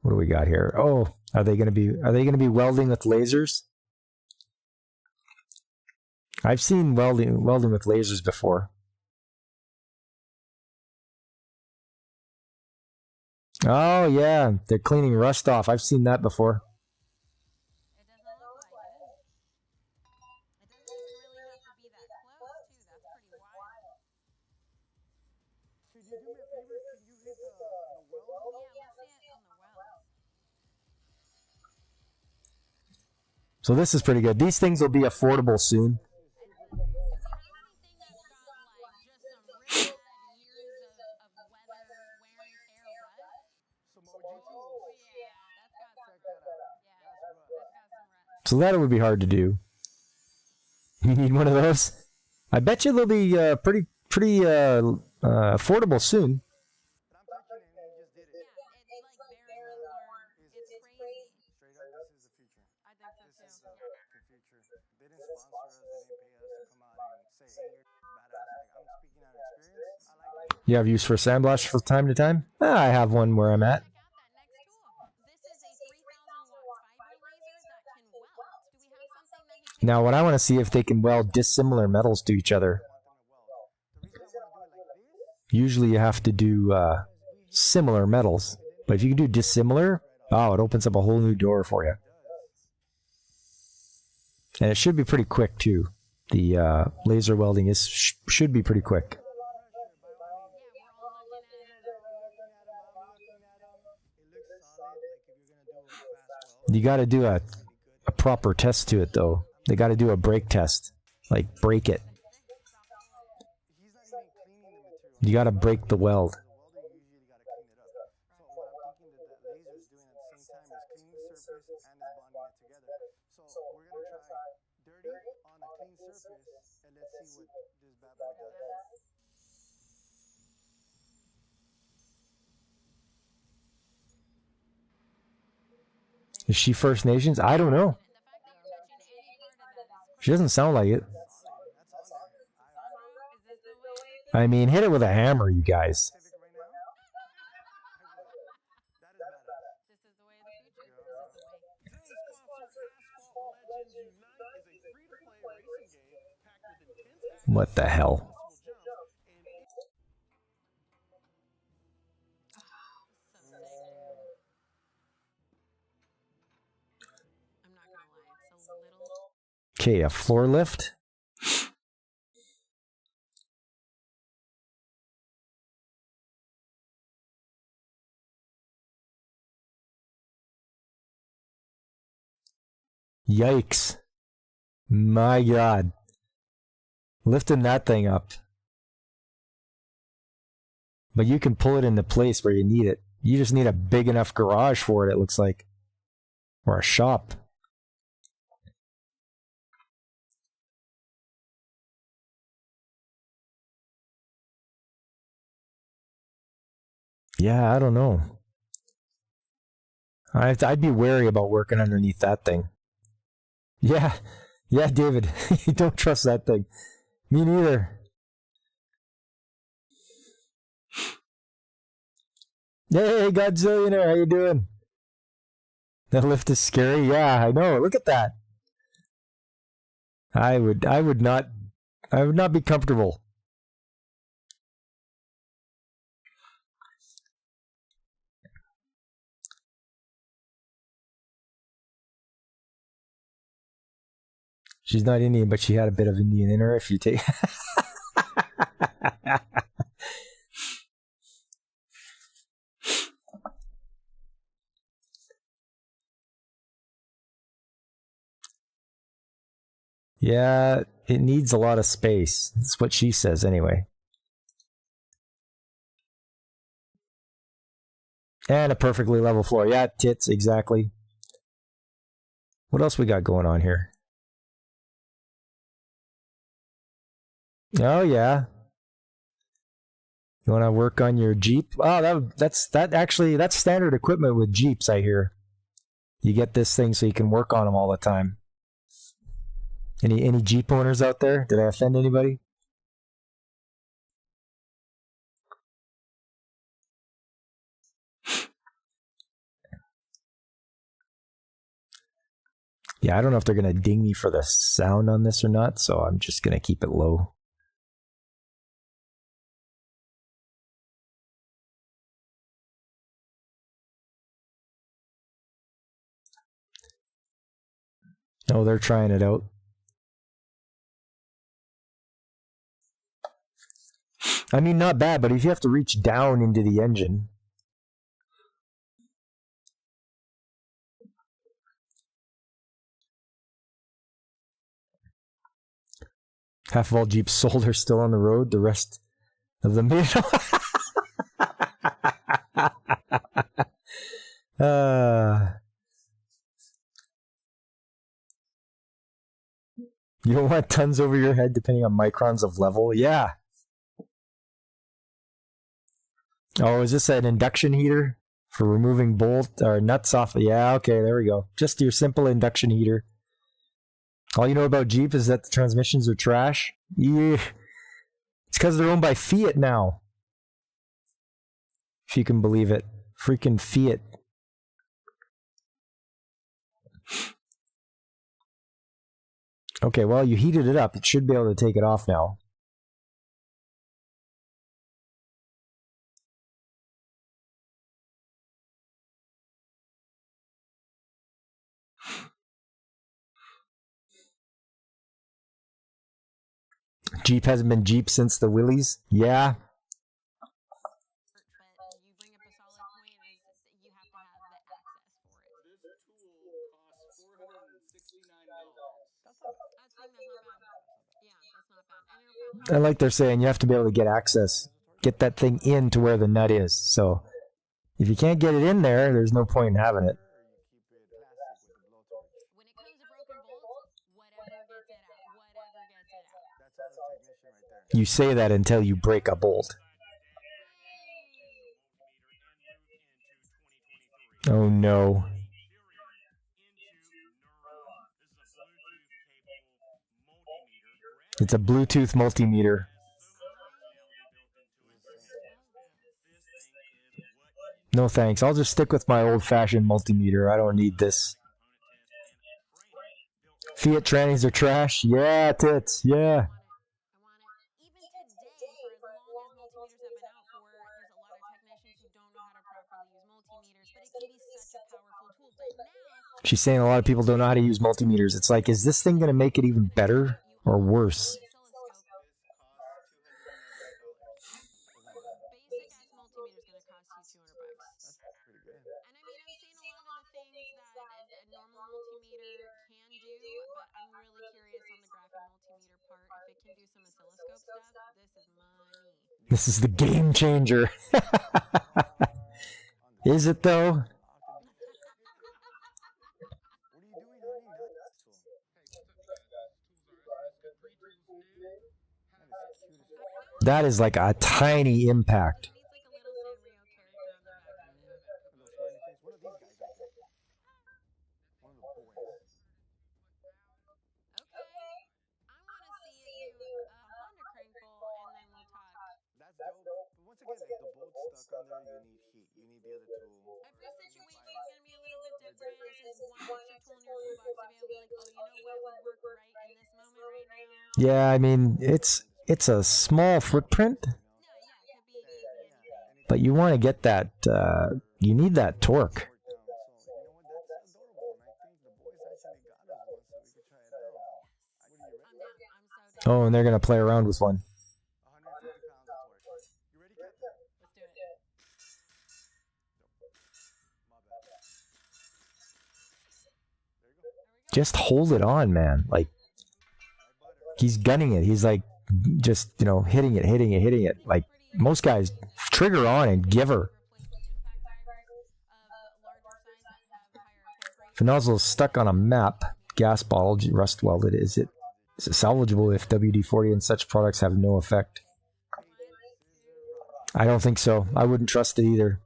do we got here? Oh, are they gonna be welding with lasers? I've seen welding with lasers before. Oh yeah, they're cleaning rust off. I've seen that before. So this is pretty good. These things will be affordable soon. So that would be hard to do. You need one of those? I bet you they'll be pretty affordable soon. You have use for sandblast from time to time? I have one where I'm at. Now, what I want to see if they can weld dissimilar metals to each other. Usually you have to do similar metals. But if you can do dissimilar, oh, it opens up a whole new door for you. And it should be pretty quick, too. The laser welding should be pretty quick. You got to do a proper test to it, though. They got to do a break test. Like, break it. You got to break the weld. Is she First Nations? I don't know. She doesn't sound like it. I mean, hit it with a hammer, you guys. What the hell? Okay, a floor lift. Yikes. My God. Lifting that thing up. But you can pull it into place where you need it. You just need a big enough garage for it, it looks like. Or a shop. Yeah, I don't know. I'd be wary about working underneath that thing. Yeah, David. You don't trust that thing. Me neither. Hey, Godzillionaire, how you doing? That lift is scary. Yeah, I know. Look at that. I would not be comfortable. She's not Indian, but she had a bit of Indian in her. If you take. Yeah, it needs a lot of space. That's what she says anyway. And a perfectly level floor. Yeah, tits, exactly. What else we got going on here? Oh, yeah. You want to work on your Jeep? Oh, that's standard equipment with Jeeps, I hear. You get this thing so you can work on them all the time. Any Jeep owners out there? Did I offend anybody? Yeah, I don't know if they're going to ding me for the sound on this or not, so I'm just going to keep it low. Oh, they're trying it out. I mean, not bad, but if you have to reach down into the engine. Half of all Jeeps sold are still on the road. The rest of them. You don't want tons over your head depending on microns of level? Yeah. Oh, is this an induction heater for removing bolt or nuts off? Yeah, okay, there we go. Just your simple induction heater. All you know about Jeep is that the transmissions are trash? Yeah. It's because they're owned by Fiat now. If you can believe it. Freaking Fiat. Okay, well, you heated it up. It should be able to take it off now. Jeep hasn't been Jeep since the Willys? Yeah. And like they're saying, you have to be able to get access. Get that thing in to where the nut is. So if you can't get it in there, there's no point in having it. You say that until you break a bolt. Oh no. It's a Bluetooth multimeter. No thanks. I'll just stick with my old-fashioned multimeter. I don't need this. Fiat trannies are trash. Yeah, tits. Yeah. She's saying a lot of people don't know how to use multimeters. It's like, is this thing going to make it even better or worse? This is the game changer. Is it though? That is like a tiny impact. Yeah, I mean, it's a small footprint, but you want to get that, you need that torque. Oh, and they're going to play around with one. Just hold it on, man. Like, he's gunning it. He's like, just, hitting it. Like, most guys, trigger on and give her. If a nozzle is stuck on a map, gas bottle, rust welded, is it salvageable if WD-40 and such products have no effect? I don't think so. I wouldn't trust it either.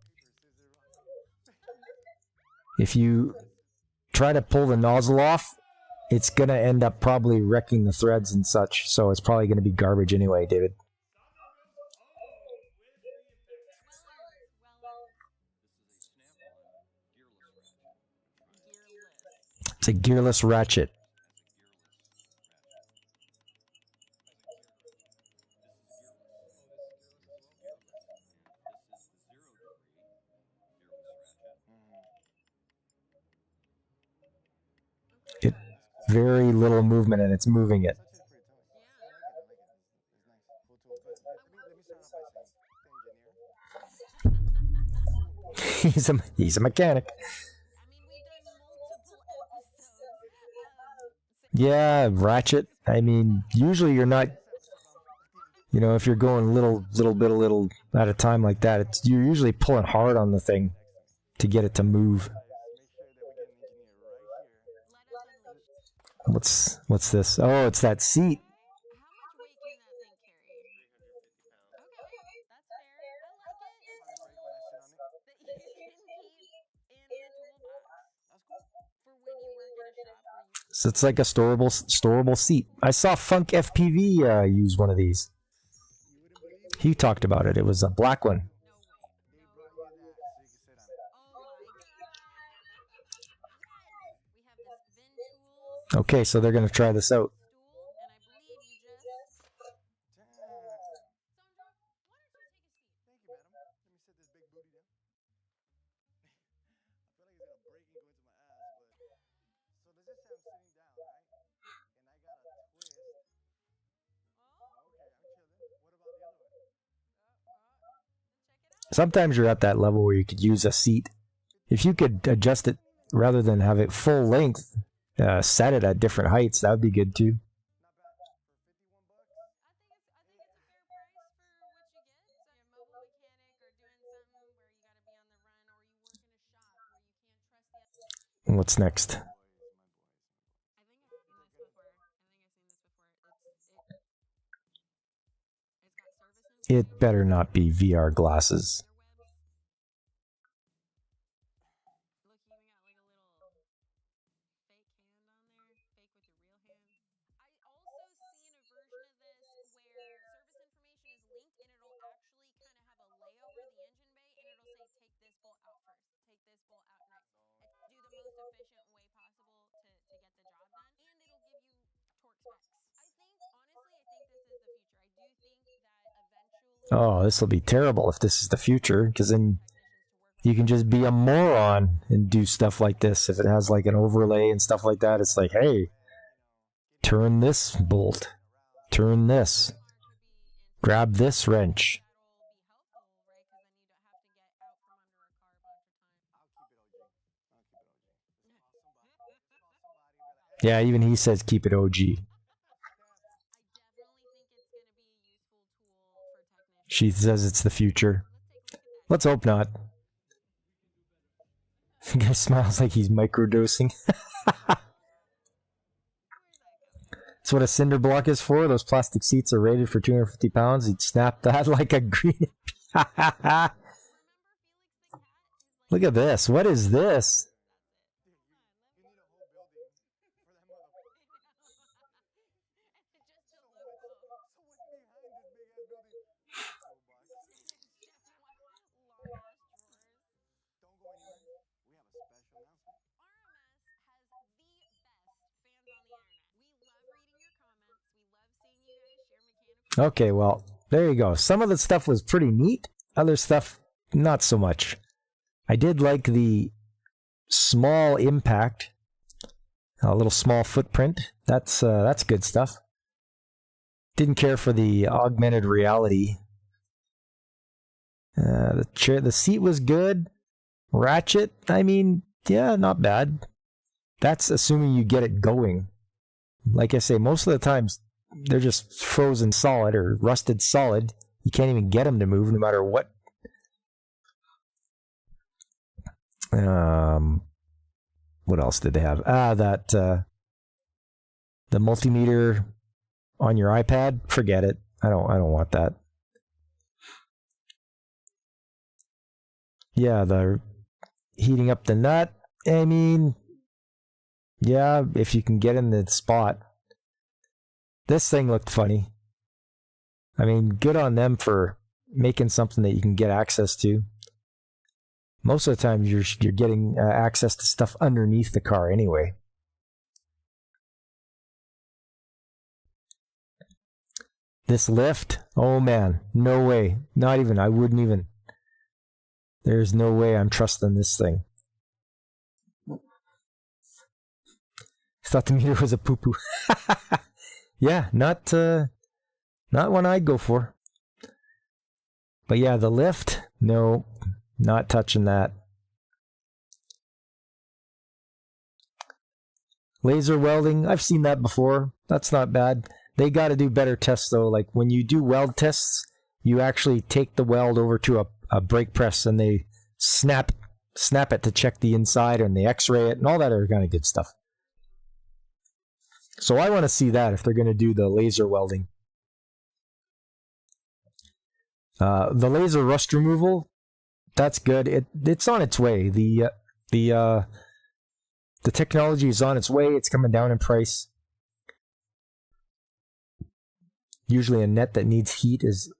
If you try to pull the nozzle off, it's going to end up probably wrecking the threads and such, so it's probably going to be garbage anyway, David. It's a gearless ratchet. Very little movement, and it's moving it. He's a mechanic. Yeah, ratchet. I mean, usually you're not, if you're going little at a time like that, you're usually pulling hard on the thing to get it to move. What's this? Oh, it's that seat. So it's like a storable seat. I saw Funk FPV use one of these. He talked about it. It was a black one. Okay, so they're going to try this out. Sometimes you're at that level where you could use a seat. If you could adjust it rather than have it full length, set it at different heights, that would be good too. What's next? It better not be VR glasses. Oh, this will be terrible if this is the future, because then you can just be a moron and do stuff like this. If it has like an overlay and stuff like that, it's like, hey, turn this bolt, turn this, grab this wrench. Yeah, even he says keep it OG. She says it's the future. Let's hope not. The guy smiles like he's microdosing. That's what a cinder block is for. Those plastic seats are rated for 250 pounds. He'd snap that like a green. Look at this. What is this? Okay, well, there you go. Some of the stuff was pretty neat. Other stuff, not so much. I did like the small impact, a little small footprint. That's good stuff. Didn't care for the augmented reality. The seat was good. Ratchet, I mean, yeah, not bad. That's assuming you get it going. Like I say, most of the times they're just frozen solid or rusted solid. You can't even get them to move no matter what. What else did they have? The multimeter on your iPad. Forget it. I don't want that. Yeah, the heating up the nut. I mean, yeah, if you can get in the spot. This thing looked funny. I mean, good on them for making something that you can get access to. Most of the time, you're getting access to stuff underneath the car anyway. This lift, oh man, no way. Not even, I wouldn't even. There's no way I'm trusting this thing. I thought the meter was a poo-poo. Yeah, not one I'd go for. But yeah, the lift, no, not touching that. Laser welding, I've seen that before. That's not bad. They got to do better tests though. Like when you do weld tests, you actually take the weld over to a brake press and they snap it to check the inside and they x-ray it and all that other kind of good stuff. So I want to see that if they're going to do the laser welding. The laser rust removal, that's good. It's on its way. The technology is on its way. It's coming down in price. Usually a nut that needs heat is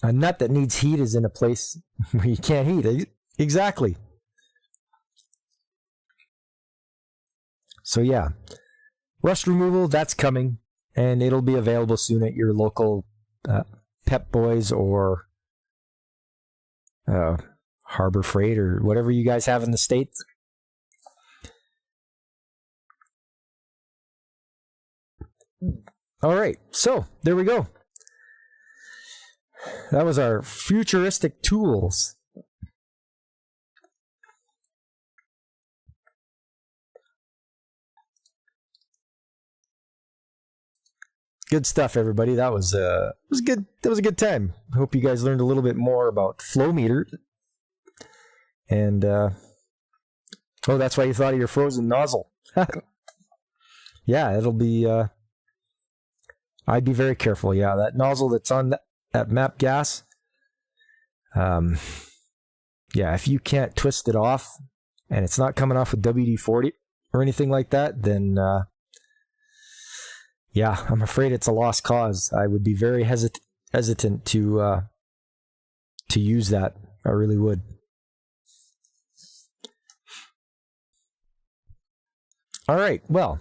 in a place where you can't heat. Exactly. So yeah. Rust removal, that's coming, and it'll be available soon at your local Pep Boys or Harbor Freight or whatever you guys have in the States. All right, so there we go. That was our futuristic tools. Good stuff, everybody. That was good. That was a good time. I hope you guys learned a little bit more about flow meter. And that's why you thought of your frozen nozzle. Yeah, it'll be. I'd be very careful. Yeah, that nozzle that's on that MAP gas. Yeah, if you can't twist it off, and it's not coming off with WD-40 or anything like that, then. Yeah, I'm afraid it's a lost cause. I would be very hesitant to use that. I really would. All right, well,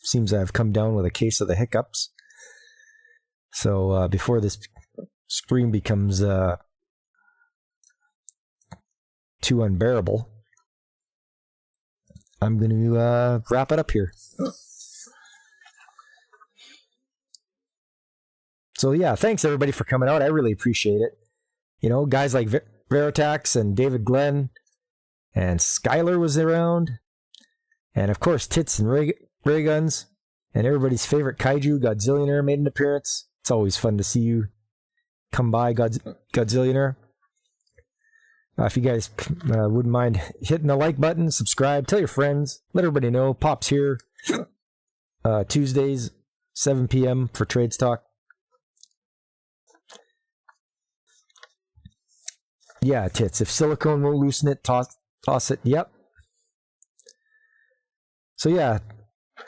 Seems I've come down with a case of the hiccups. So before this stream becomes too unbearable, I'm going to wrap it up here. So yeah, thanks everybody for coming out. I really appreciate it. You know, guys like Veritax and David Glenn and Skylar was around. And of course, Tits and Ray Guns and everybody's favorite Kaiju, Godzillionaire, made an appearance. It's always fun to see you come by, Godzillionaire. If you guys wouldn't mind hitting the like button, subscribe, tell your friends, let everybody know. Pop's here Tuesdays, 7 p.m. for Trades Talk. Yeah, Tits. If silicone won't loosen it, toss it. Yep. So yeah,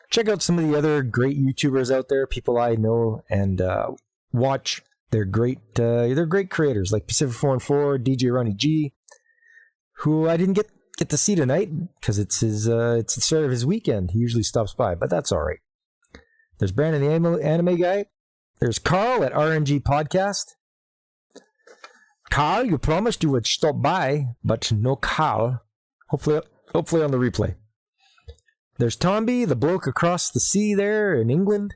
check out some of the other great YouTubers out there, people I know, and watch. They're great creators like Pacific 414, DJ Ronnie G, who I didn't get to see tonight because it's the start of his weekend. He usually stops by, but that's all right. There's Brandon the anime guy. There's Carl at RNG Podcast. Carl, you promised you would stop by, but no Carl. Hopefully on the replay. There's Tomby, the bloke across the sea there in England.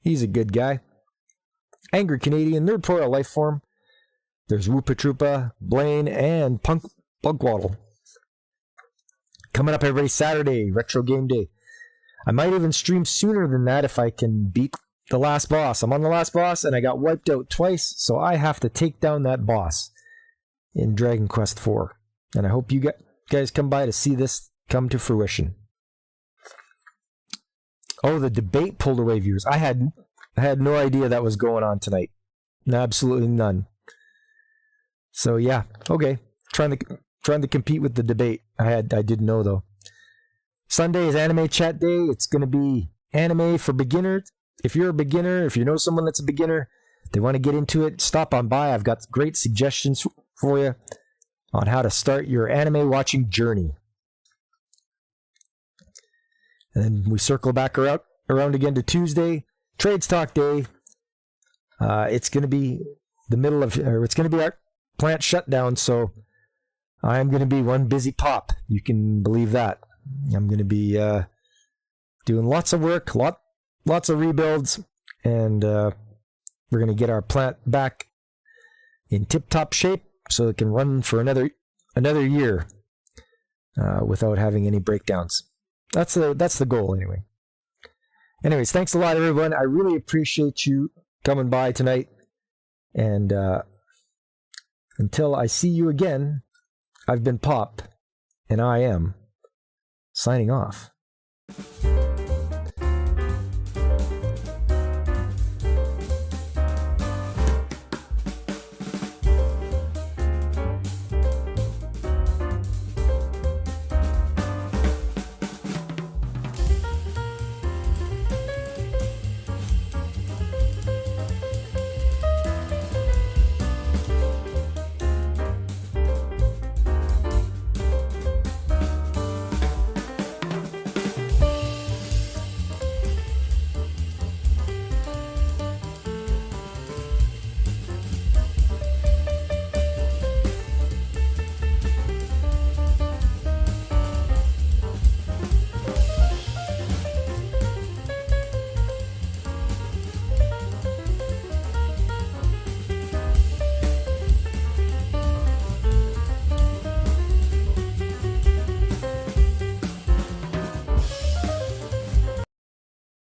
He's a good guy. Angry Canadian, Nerd Royal Lifeform. There's Woopa Troopa, Blaine, and Bugwaddle. Coming up every Saturday, Retro Game Day. I might even stream sooner than that if I can beat the last boss. I'm on the last boss and I got wiped out twice, so I have to take down that boss in Dragon Quest IV. And I hope you guys come by to see this come to fruition. Oh, the debate pulled away viewers. I had no idea that was going on tonight. Absolutely none. So yeah, okay. Trying to compete with the debate. I didn't know though. Sunday is Anime Chat Day. It's going to be anime for beginners. If you're a beginner, if you know someone that's a beginner, they want to get into it, stop on by. I've got great suggestions for you on how to start your anime watching journey. And then we circle back around again to Tuesday, Trades Talk Day. It's going to be it's going to be our plant shutdown, so I'm going to be one busy pop. You can believe that. I'm going to be doing lots of work, lots of rebuilds, and we're going to get our plant back in tip-top shape so it can run for another year without having any breakdowns. That's the goal, anyway. Anyways, thanks a lot, everyone. I really appreciate you coming by tonight. And until I see you again, I've been Pop, and I am signing off.